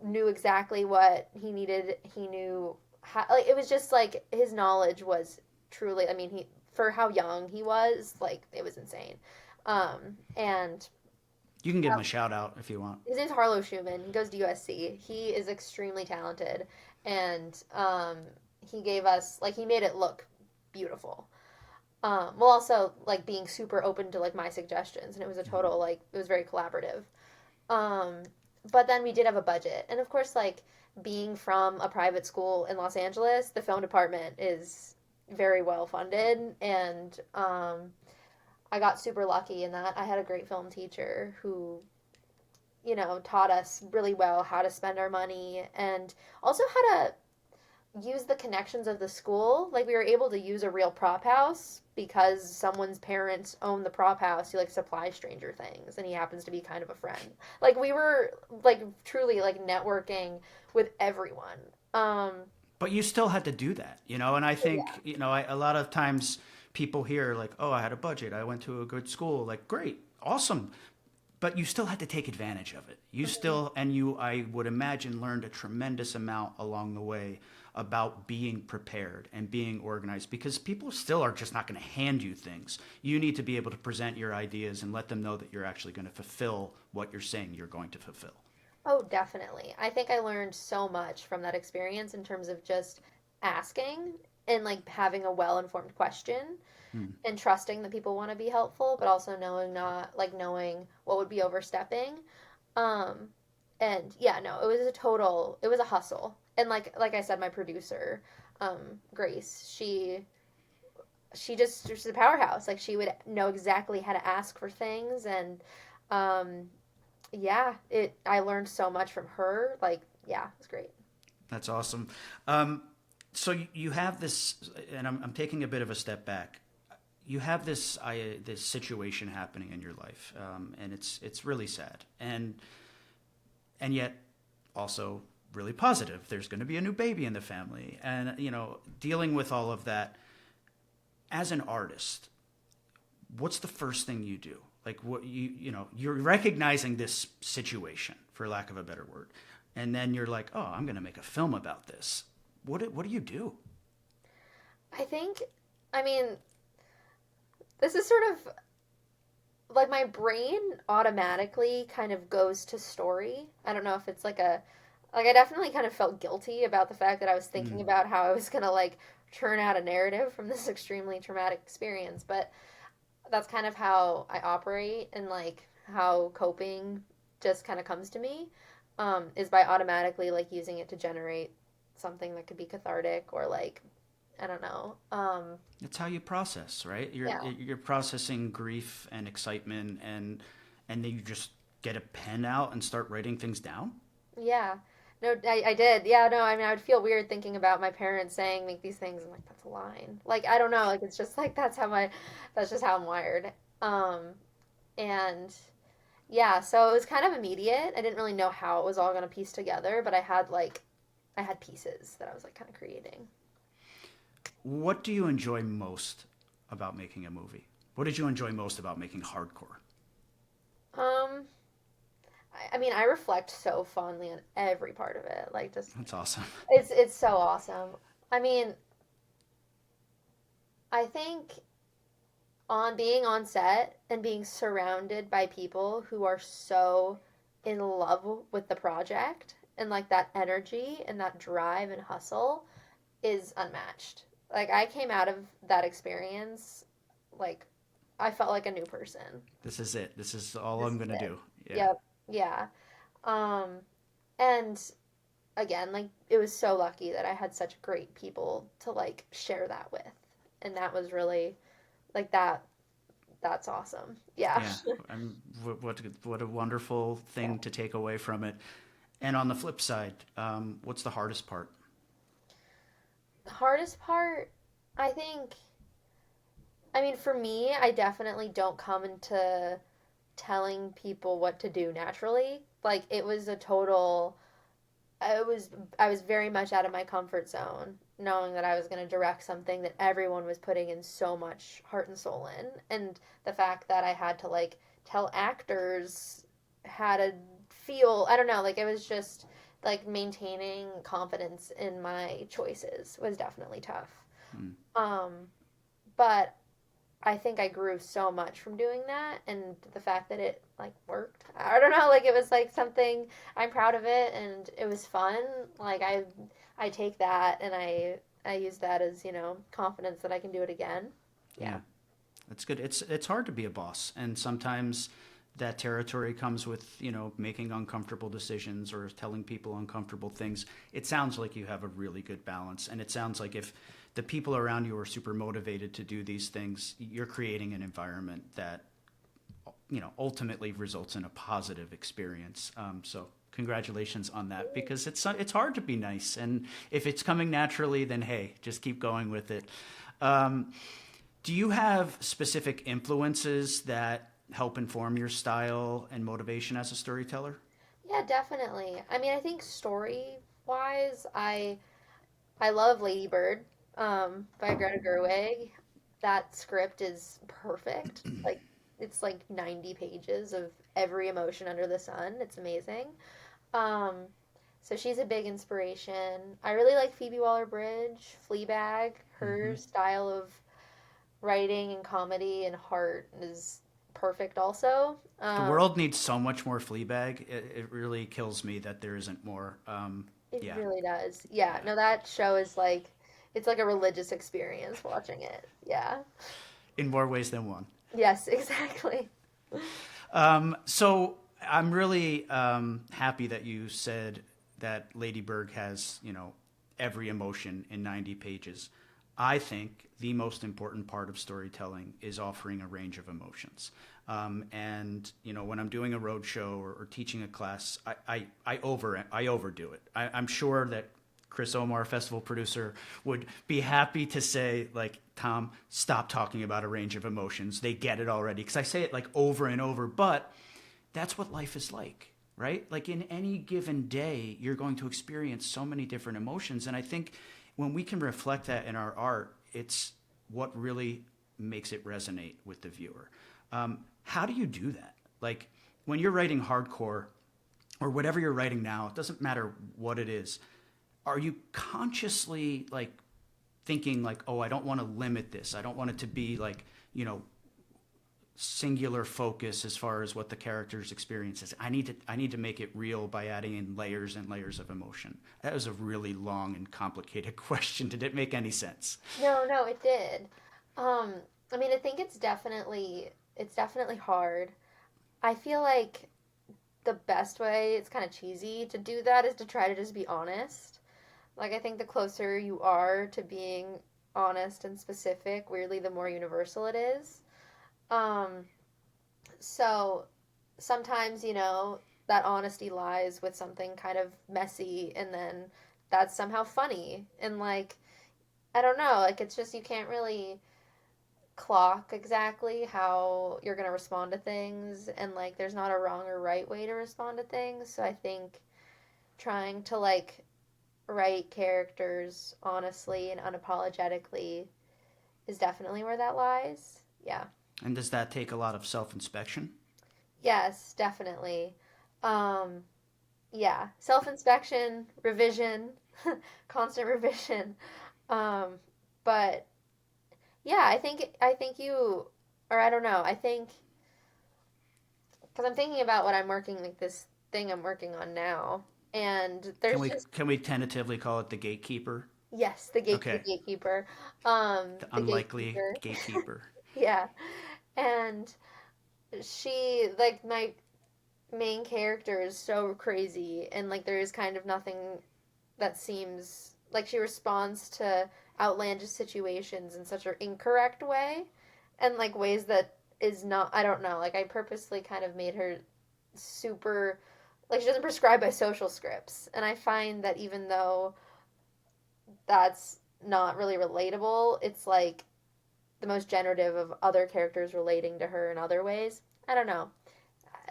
[SPEAKER 2] knew exactly what he needed. He knew how, like, it was just like his knowledge was truly, I mean, for how young he was, like, it was insane. And
[SPEAKER 1] You can give him a shout out if you want.
[SPEAKER 2] his name's Harlow Schumann. He goes to USC. He is extremely talented, and he gave us, like, he made it look beautiful. Well, also like being super open to like my suggestions, and it was a total, like, it was very collaborative. Um, but then we did have a budget, and of course, like, being from a private school in Los Angeles, the film department is very well funded, and I got super lucky in that I had a great film teacher who, taught us really well how to spend our money and also how to use the connections of the school. Like, we were able to use a real prop house because someone's parents own the prop house who, like, supply Stranger Things, and he happens to be kind of a friend. Like, we were, like, truly, like, networking with everyone.
[SPEAKER 1] But you still had to do that, and I think,
[SPEAKER 2] Yeah.
[SPEAKER 1] a lot of times people hear like, oh, I had a budget, I went to a good school, like, great, awesome. But you still had to take advantage of it. You still, and you, I would imagine, learned a tremendous amount along the way about being prepared and being organized, because people still are just not going to hand you things. You need to be able to present your ideas and let them know that you're actually going to fulfill what you're saying you're going to fulfill.
[SPEAKER 2] Oh, definitely. I think I learned so much from that experience in terms of just asking and, like, having a well-informed question
[SPEAKER 1] Hmm.
[SPEAKER 2] and trusting that people want to be helpful, but also knowing what would be overstepping. Um, and yeah, no, it was a hustle. And like I said, my producer, Grace, she's a powerhouse. Like, she would know exactly how to ask for things, and um, yeah, I learned so much from her. Like, yeah, it was great.
[SPEAKER 1] That's awesome. So you have this, and I'm taking a bit of a step back. You have this situation happening in your life, and it's really sad, and yet also really positive. There's going to be a new baby in the family, and dealing with all of that as an artist. What's the first thing you do? Like, what you're recognizing this situation, for lack of a better word, and then you're like, oh, I'm going to make a film about this. What do you do?
[SPEAKER 2] I think, I mean, this is sort of like my brain automatically kind of goes to story. I don't know if it's like, I definitely kind of felt guilty about the fact that I was thinking
[SPEAKER 1] Mm.
[SPEAKER 2] about how I was going to, like, churn out a narrative from this extremely traumatic experience, but that's kind of how I operate, and, like, how coping just kind of comes to me, is by automatically, like, using it to generate something that could be cathartic, or, like, I don't know.
[SPEAKER 1] It's how you process, right? You're
[SPEAKER 2] Yeah.
[SPEAKER 1] you're processing grief and excitement, and then you just get a pen out and start writing things down.
[SPEAKER 2] Yeah. No, I did. Yeah, no, I mean, I would feel weird thinking about my parents saying, make these things. I'm like, that's a line. Like, I don't know. Like, it's just like, that's just how I'm wired. Um, and yeah, so it was kind of immediate. I didn't really know how it was all going to piece together, but I had pieces that I was, like, kind of creating.
[SPEAKER 1] What do you enjoy most about making a movie? What did you enjoy most about making hardcore?
[SPEAKER 2] Um, I mean, I reflect so fondly on every part of it. Like, just,
[SPEAKER 1] That's awesome.
[SPEAKER 2] it's so awesome. I mean, I think on being on set and being surrounded by people who are so in love with the project, and, like, that energy and that drive and hustle is unmatched. Like, I came out of that experience, like, I felt like a new person.
[SPEAKER 1] This is it. This is all
[SPEAKER 2] This
[SPEAKER 1] I'm
[SPEAKER 2] is
[SPEAKER 1] gonna
[SPEAKER 2] it.
[SPEAKER 1] do. Yeah.
[SPEAKER 2] Yep. Yeah. Um, and again, like, it was so lucky that I had such great people to, like, share that with. And that was really, like, that's awesome. Yeah.
[SPEAKER 1] Yeah. What a wonderful
[SPEAKER 2] Yeah.
[SPEAKER 1] thing to take away from it. And on the flip side, what's the hardest part?
[SPEAKER 2] The hardest part, I think, I mean, for me, I definitely don't come into telling people what to do naturally. Like, it was a total, I was very much out of my comfort zone, knowing that I was going to direct something that everyone was putting in so much heart and soul in, and the fact that I had to like tell actors how to feel. I don't know, like it was just like maintaining confidence in my choices was definitely tough.
[SPEAKER 1] Mm.
[SPEAKER 2] Um, but I think I grew so much from doing that, and the fact that it like worked. I don't know, like it was like something. I'm proud of it, and it was fun. Like I take that and I use that as, confidence that I can do it again. Yeah.
[SPEAKER 1] Yeah, that's good. It's hard to be a boss, and sometimes that territory comes with, making uncomfortable decisions or telling people uncomfortable things. It sounds like you have a really good balance, and it sounds like if the people around you are super motivated to do these things, you're creating an environment that, ultimately results in a positive experience. So congratulations on that, because it's hard to be nice, and if it's coming naturally, then hey, just keep going with it. Um, do you have specific influences that help inform your style and motivation as a storyteller?
[SPEAKER 2] Yeah, definitely. I mean, I think story wise, I love Lady Bird, by Greta Gerwig. That script is perfect. Like it's like 90 pages of every emotion under the sun. It's amazing. Um, so she's a big inspiration. I really like Phoebe Waller-Bridge, Fleabag.
[SPEAKER 1] Mm-hmm.
[SPEAKER 2] Her style of writing and comedy and heart is perfect also.
[SPEAKER 1] The world needs so much more Fleabag. It really kills me that there isn't more.
[SPEAKER 2] It
[SPEAKER 1] Yeah,
[SPEAKER 2] really does. Yeah,
[SPEAKER 1] yeah.
[SPEAKER 2] no, that show is like it's like a religious experience watching it. Yeah.
[SPEAKER 1] In more ways than one.
[SPEAKER 2] Yes, exactly.
[SPEAKER 1] So I'm really happy that you said that Lady Bird has, every emotion in 90 pages. I think the most important part of storytelling is offering a range of emotions. And when I'm doing a road show or teaching a class, I overdo it. I'm sure that Chris Omar, festival producer, would be happy to say, like, Tom, stop talking about a range of emotions. They get it already. Because I say it like over and over, but that's what life is like, right? Like in any given day, you're going to experience so many different emotions. And I think when we can reflect that in our art, it's what really makes it resonate with the viewer. How do you do that? Like when you're writing hardcore or whatever you're writing now, it doesn't matter what it is. Are you consciously like thinking like, oh, I don't want to limit this. I don't want it to be like, singular focus as far as what the character's experience is. I need to make it real by adding in layers and layers of emotion. That was a really long and complicated question. Did it make any sense?
[SPEAKER 2] No, no, it did. Um, I mean, I think it's definitely hard. I feel like the best way, it's kind of cheesy to do that is to try to just be honest. Like I think the closer you are to being honest and specific, weirdly the more universal it is. Um, so sometimes, that honesty lies with something kind of messy and then that's somehow funny. And like, I don't know, like it's just you can't really clock exactly how you're going to respond to things and like there's not a wrong or right way to respond to things. So I think trying to like write characters honestly and unapologetically is definitely where that lies. Yeah.
[SPEAKER 1] And does that take a lot of self inspection?
[SPEAKER 2] Yes, definitely. Um, yeah, self-inspection, revision, constant revision. Um, but yeah, I think you, or I don't know. I think because I'm thinking about what I'm working like this thing I'm working on now, and
[SPEAKER 1] Can
[SPEAKER 2] there's
[SPEAKER 1] we
[SPEAKER 2] just
[SPEAKER 1] can we tentatively call it the gatekeeper?
[SPEAKER 2] yes, the
[SPEAKER 1] Okay,
[SPEAKER 2] gatekeeper,
[SPEAKER 1] the
[SPEAKER 2] the
[SPEAKER 1] unlikely
[SPEAKER 2] gatekeeper.
[SPEAKER 1] gatekeeper.
[SPEAKER 2] Yeah, and she like my main character is so crazy and like there is kind of nothing that seems like she responds to outlandish situations in such an incorrect way and like ways that is not I don't know like I purposely kind of made her super like she doesn't prescribe by social scripts and I find that even though that's not really relatable it's like the most generative of other characters relating to her in other ways. I don't know.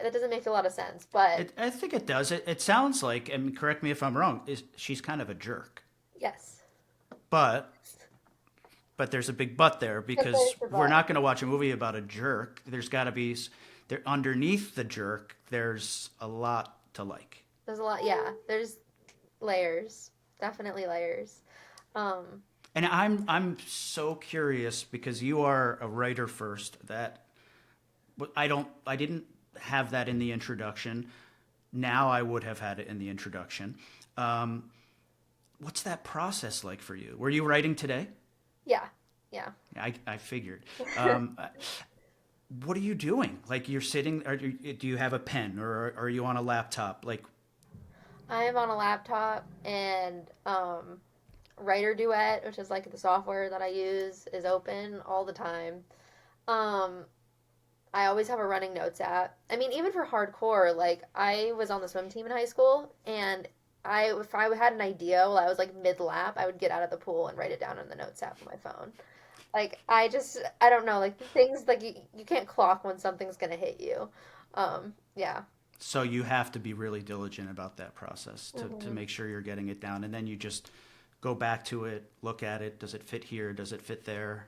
[SPEAKER 2] that doesn't make a lot of sense, but
[SPEAKER 1] I think it does. It sounds like, and correct me if I'm wrong, she's kind of a jerk.
[SPEAKER 2] yes.
[SPEAKER 1] But there's a big but there because
[SPEAKER 2] There's the
[SPEAKER 1] we're
[SPEAKER 2] but.
[SPEAKER 1] not going to watch a movie about a jerk. There's got to be there underneath the jerk. There's a lot to like.
[SPEAKER 2] There's a lot. Yeah, there's layers, definitely layers. Um,
[SPEAKER 1] And I'm so curious because you are a writer first. That I didn't have that in the introduction. Now I would have had it in the introduction. What's that process like for you? Were you writing today?
[SPEAKER 2] yeah, yeah.
[SPEAKER 1] I figured. What are you doing? Like you're sitting, do you have a pen or are you on a laptop? Like,
[SPEAKER 2] I am on a laptop, and Writer Duet, which is like the software that I use, is open all the time. Um, I always have a running notes app. I mean, even for hardcore, like I was on the swim team in high school, and if I had an idea while I was like mid lap, I would get out of the pool and write it down in the notes app on my phone. Like I don't know, like things like you can't clock when something's gonna hit you. Yeah.
[SPEAKER 1] so you have to be really diligent about that process to
[SPEAKER 2] Hmm.
[SPEAKER 1] make sure you're getting it down. And then you just go back to it, look at it. Does it fit here? Does it fit there?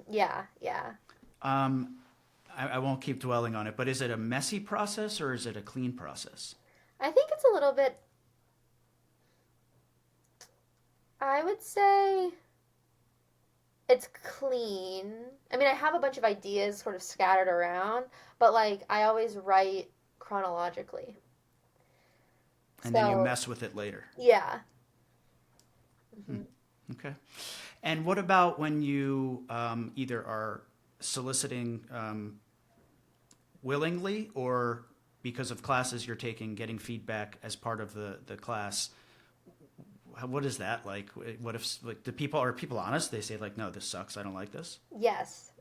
[SPEAKER 2] Yeah, yeah.
[SPEAKER 1] Um, I won't keep dwelling on it, but is it a messy process or is it a clean process?
[SPEAKER 2] I think it's a little bit, I would say it's clean. I mean, I have a bunch of ideas sort of scattered around, but like I always write chronologically.
[SPEAKER 1] And then you
[SPEAKER 2] So,
[SPEAKER 1] mess with it later.
[SPEAKER 2] yeah. Hmm.
[SPEAKER 1] Okay. And what about when you either are soliciting willingly or because of classes you're taking, getting feedback as part of the class? What is that like? What if like are people honest? They say like, no, this sucks. I don't like this.
[SPEAKER 2] Yes.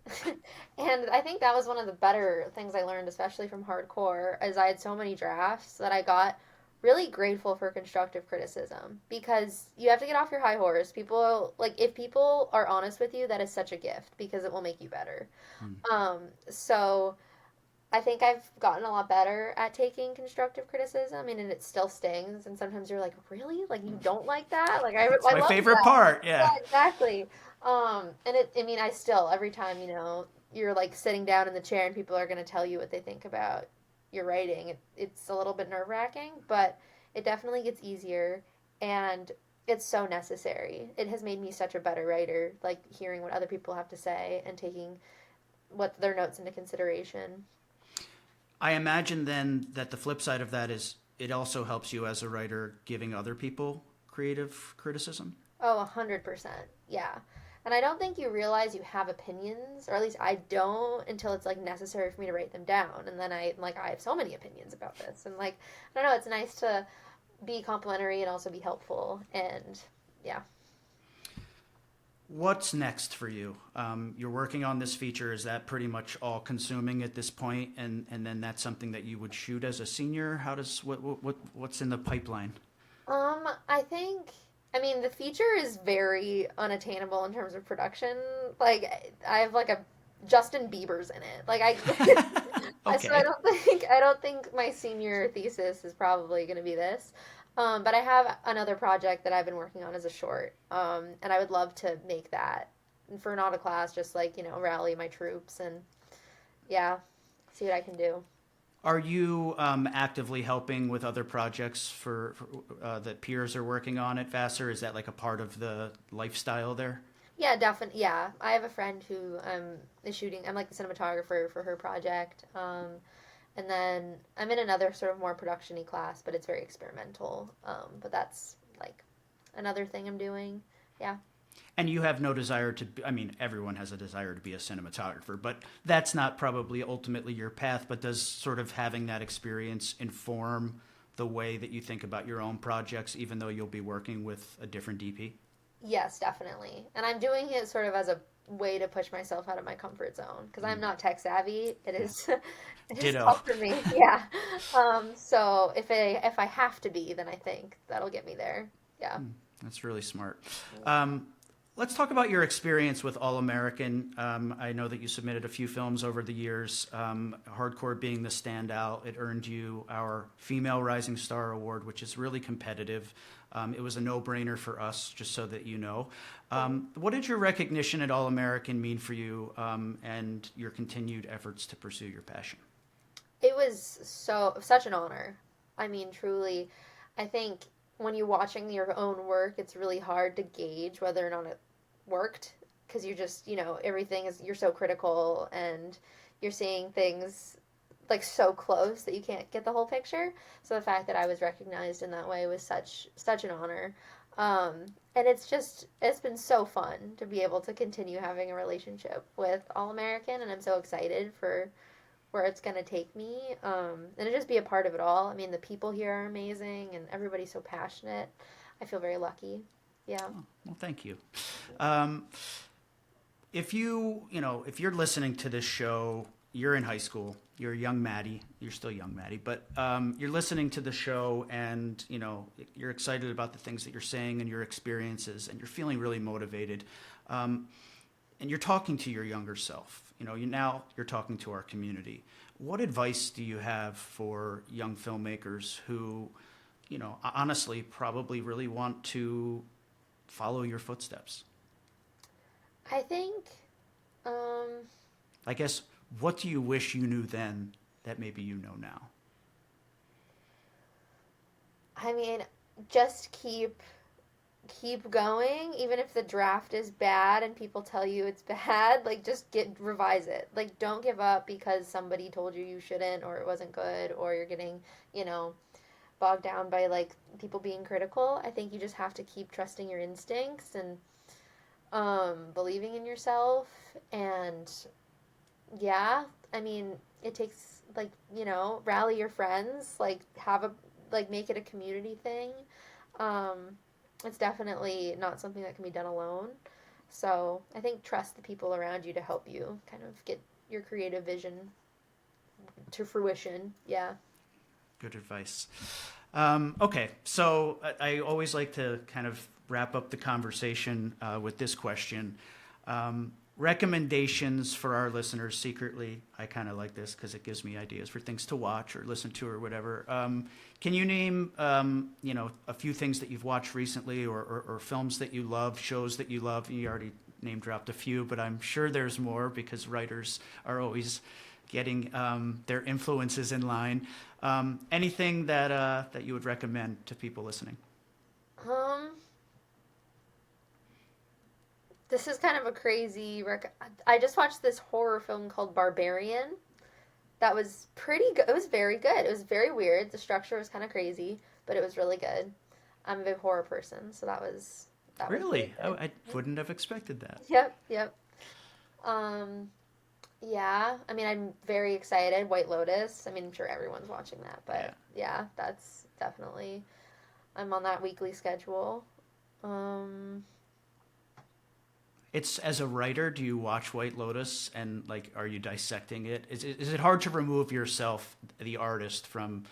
[SPEAKER 2] And I think that was one of the better things I learned, especially from hardcore, as I had so many drafts that I got really grateful for constructive criticism because you have to get off your high horse. People, like, if people are honest with you, that is such a gift because it will make you better. So I think I've gotten a lot better at taking constructive criticism. I mean, and it still stings, and sometimes you're like, really? Like, you don't like that? Like,
[SPEAKER 1] It's
[SPEAKER 2] I
[SPEAKER 1] my
[SPEAKER 2] love
[SPEAKER 1] favorite
[SPEAKER 2] that.
[SPEAKER 1] part.
[SPEAKER 2] Yeah,
[SPEAKER 1] Yeah.
[SPEAKER 2] exactly. And I mean, I still, every time, you're like sitting down in the chair and people are going to tell you what they think about your writing, it's a little bit nerve wracking, but it definitely gets easier and it's so necessary. It has made me such a better writer, like hearing what other people have to say and taking what their notes into consideration.
[SPEAKER 1] I imagine then that the flip side of that is it also helps you as a writer giving other people creative criticism.
[SPEAKER 2] Oh, 100%. Yeah. And I don't think you realize you have opinions, or at least I don't until it's like necessary for me to write them down. And then I have so many opinions about this. And like, I don't know, it's nice to be complimentary and also be helpful. And yeah.
[SPEAKER 1] What's next for you? You're working on this feature. Is that pretty much all consuming at this point? And then that's something that you would shoot as a senior? How does what's in the pipeline?
[SPEAKER 2] I think, I mean, the feature is very unattainable in terms of production. Like, I have like a Justin Bieber's in it. Like, so
[SPEAKER 1] Okay.
[SPEAKER 2] I don't think my senior thesis is probably going to be this. But I have another project that I've been working on as a short. And I would love to make that for not a class, just like, rally my troops and yeah, see what I can do.
[SPEAKER 1] Are you actively helping with other projects that peers are working on at Vassar? Is that like a part of the lifestyle there?
[SPEAKER 2] Yeah, definitely. Yeah, I have a friend who is shooting. I'm like the cinematographer for her project. And then I'm in another sort of more production-y class, but it's very experimental. But that's like another thing I'm doing. Yeah.
[SPEAKER 1] And you have no desire to be, I mean, everyone has a desire to be a cinematographer, but that's not probably ultimately your path. But does sort of having that experience inform the way that you think about your own projects, even though you'll be working with a different DP?
[SPEAKER 2] Yes, definitely. And I'm doing it sort of as a way to push myself out of my comfort zone because I'm not tech savvy. It is it is
[SPEAKER 1] Ditto.
[SPEAKER 2] tough for me. Yeah. So if I have to be, then I think that'll get me there. Yeah.
[SPEAKER 1] That's really smart. Let's talk about your experience with All American. I know that you submitted a few films over the years, Hardcore being the standout. It earned you our Female Rising Star Award, which is really competitive. It was a no-brainer for us, just so that you know. What did your recognition at All American mean for you and your continued efforts to pursue your passion?
[SPEAKER 2] It was such an honor. I mean, truly, I think when you're watching your own work, it's really hard to gauge whether or not it worked because you're just, everything is, you're so critical and you're seeing things like so close that you can't get the whole picture. So the fact that I was recognized in that way was such an honor. And it's been so fun to be able to continue having a relationship with All American, and I'm so excited for where it's going to take me, and to just be a part of it all. I mean, the people here are amazing, and everybody's so passionate. I feel very lucky. Yeah.
[SPEAKER 1] Oh, well, thank you. If you're listening to this show, you're in high school, you're a young Maddie, you're still young Maddie, but you're listening to the show and, you're excited about the things that you're saying and your experiences, and you're feeling really motivated. And you're talking to your younger self. You're talking to our community. What advice do you have for young filmmakers who, honestly probably really want to follow your footsteps?
[SPEAKER 2] I think,
[SPEAKER 1] I guess, what do you wish you knew then that maybe you know now?
[SPEAKER 2] I mean, just keep going, even if the draft is bad and people tell you it's bad. Like, just revise it. Like, don't give up because somebody told you shouldn't, or it wasn't good, or you're getting bogged down by like people being critical. I think you just have to keep trusting your instincts and believing in yourself. And yeah, I mean, it takes rally your friends, like make it a community thing. It's definitely not something that can be done alone. So I think trust the people around you to help you kind of get your creative vision to fruition. Yeah.
[SPEAKER 1] Good advice. Okay, so I always like to kind of wrap up the conversation with this question. Recommendations for our listeners secretly. I kind of like this because it gives me ideas for things to watch or listen to or whatever. Can you name, a few things that you've watched recently, or films that you love, shows that you love? You already name dropped a few, but I'm sure there's more because writers are always getting their influences in line. Anything that you would recommend to people listening?
[SPEAKER 2] This is kind of a crazy I just watched this horror film called Barbarian. That was pretty good. It was very good. It was very weird. The structure was kind of crazy, but it was really good. I'm a big horror person, so that was
[SPEAKER 1] Really? I wouldn't have expected that.
[SPEAKER 2] Yep. Yeah. I mean, I'm very excited. White Lotus. I mean, I'm sure everyone's watching that, but yeah that's definitely, I'm on that weekly schedule.
[SPEAKER 1] It's, as a writer, do you watch White Lotus and are you dissecting it? Is it hard to remove yourself, the artist, from,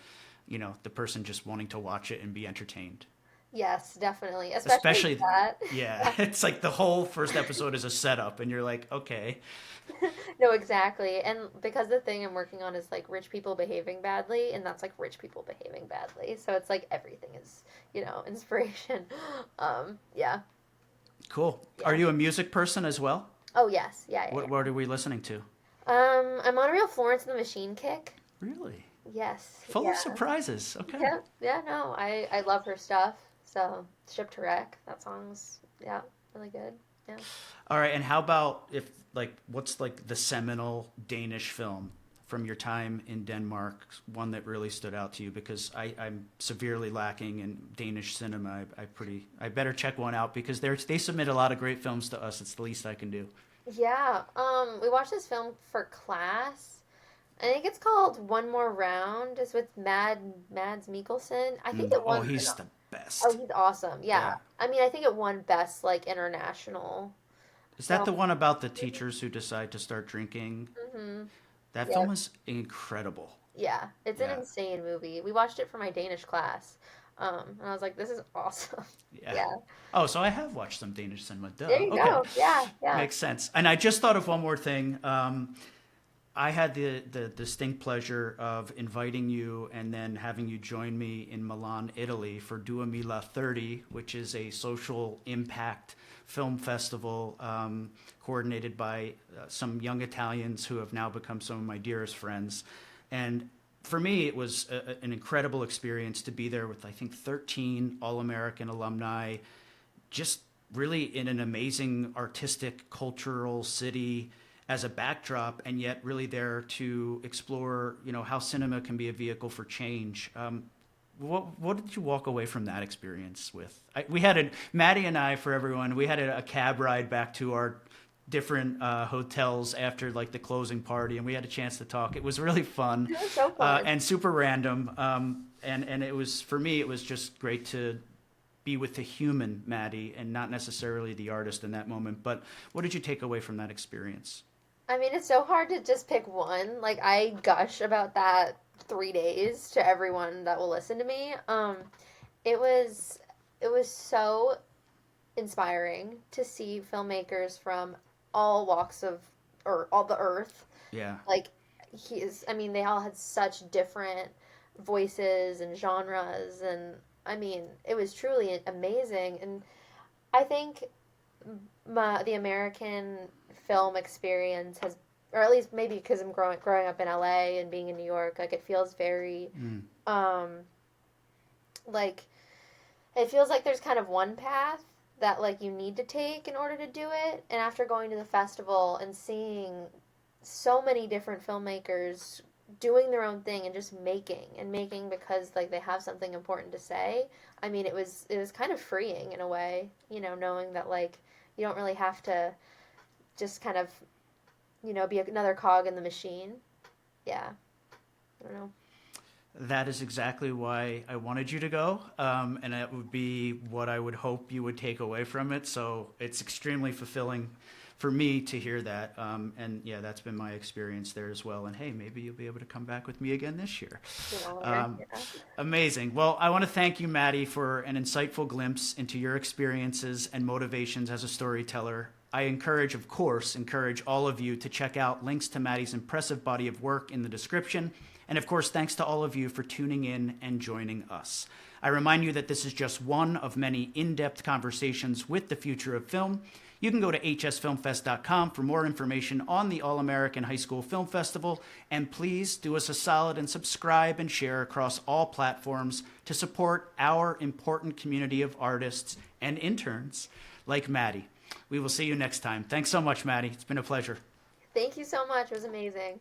[SPEAKER 1] the person just wanting to watch it and be entertained?
[SPEAKER 2] Yes, definitely. Especially that.
[SPEAKER 1] Yeah, it's like the whole first episode is a setup, and you're like, okay.
[SPEAKER 2] No, exactly. And because the thing I'm working on is like rich people behaving badly, and that's like rich people behaving badly. So it's like everything is, inspiration. Yeah.
[SPEAKER 1] Cool.
[SPEAKER 2] Yeah.
[SPEAKER 1] Are you a music person as well?
[SPEAKER 2] Oh, yes. Yeah.
[SPEAKER 1] What are we listening to?
[SPEAKER 2] I'm on a real Florence and the Machine kick.
[SPEAKER 1] Really?
[SPEAKER 2] Yes.
[SPEAKER 1] Full of surprises. Okay.
[SPEAKER 2] Yeah, no, I love her stuff. So, Ship to Wreck, that song's, really good. Yeah.
[SPEAKER 1] All right, and how about what's the seminal Danish film from your time in Denmark, one that really stood out to you? Because I'm severely lacking in Danish cinema. I better check one out because they submit a lot of great films to us. It's the least I can do.
[SPEAKER 2] Yeah, we watched this film for class. I think it's called One More Round. It's with Mads Mikkelsen. I think it won.
[SPEAKER 1] Oh, he's the best.
[SPEAKER 2] Oh, he's awesome. Yeah. I mean, I think it won best international.
[SPEAKER 1] Is that the one about the teachers who decide to start drinking?
[SPEAKER 2] Mm-hmm.
[SPEAKER 1] That film is incredible.
[SPEAKER 2] Yeah, it's an insane movie. We watched it for my Danish class. And I was like, this is awesome.
[SPEAKER 1] Yeah.
[SPEAKER 2] Yeah.
[SPEAKER 1] Oh, so I have watched some Danish cinema. Duh.
[SPEAKER 2] There you
[SPEAKER 1] Okay.
[SPEAKER 2] go. Yeah. Yeah.
[SPEAKER 1] Makes sense. And I just thought of one more thing. I had the distinct pleasure of inviting you and then having you join me in Milan, Italy for 2030, which is a social impact film festival coordinated by some young Italians who have now become some of my dearest friends. And for me, it was an incredible experience to be there with, I think, 13 All-American alumni, just really in an amazing artistic, cultural city as a backdrop, and yet really there to explore, how cinema can be a vehicle for change. What did you walk away from that experience with? Maddie and I, for everyone, we had a cab ride back to our different hotels after like the closing party, and we had a chance to talk. It was really fun.
[SPEAKER 2] It was so fun.
[SPEAKER 1] And super random. And it was, for me, it was just great to be with the human Maddie and not necessarily the artist in that moment. But what did you take away from that experience?
[SPEAKER 2] I mean, it's so hard to just pick one. Like, I gush about that 3 days to everyone that will listen to me. It was so inspiring to see filmmakers from all walks of, or all the earth.
[SPEAKER 1] Yeah.
[SPEAKER 2] Like, they all had such different voices and genres, and I mean, it was truly amazing. And I think the American film experience has, or at least maybe because I'm growing up in LA and being in New York, like it feels very like it feels like there's kind of one path that like you need to take in order to do it. And after going to the festival and seeing so many different filmmakers doing their own thing and just making because like they have something important to say, I mean, it was kind of freeing in a way, knowing that like you don't really have to just kind of, be another cog in the machine. Yeah. I don't know.
[SPEAKER 1] That is exactly why I wanted you to go, and that would be what I would hope you would take away from it. So it's extremely fulfilling for me to hear that, and yeah, that's been my experience there as well. And hey, maybe you'll be able to come back with me again this year. Amazing. Well, I want to thank you, Maddie, for an insightful glimpse into your experiences and motivations as a storyteller. I encourage all of you to check out links to Maddie's impressive body of work in the description. And of course, thanks to all of you for tuning in and joining us. I remind you that this is just one of many in-depth conversations with the future of film. You can go to hsfilmfest.com for more information on the All-American High School Film Festival. And please do us a solid and subscribe and share across all platforms to support our important community of artists and interns like Maddie. We will see you next time. Thanks so much, Maddie. It's been a pleasure.
[SPEAKER 2] Thank you so much. It was amazing.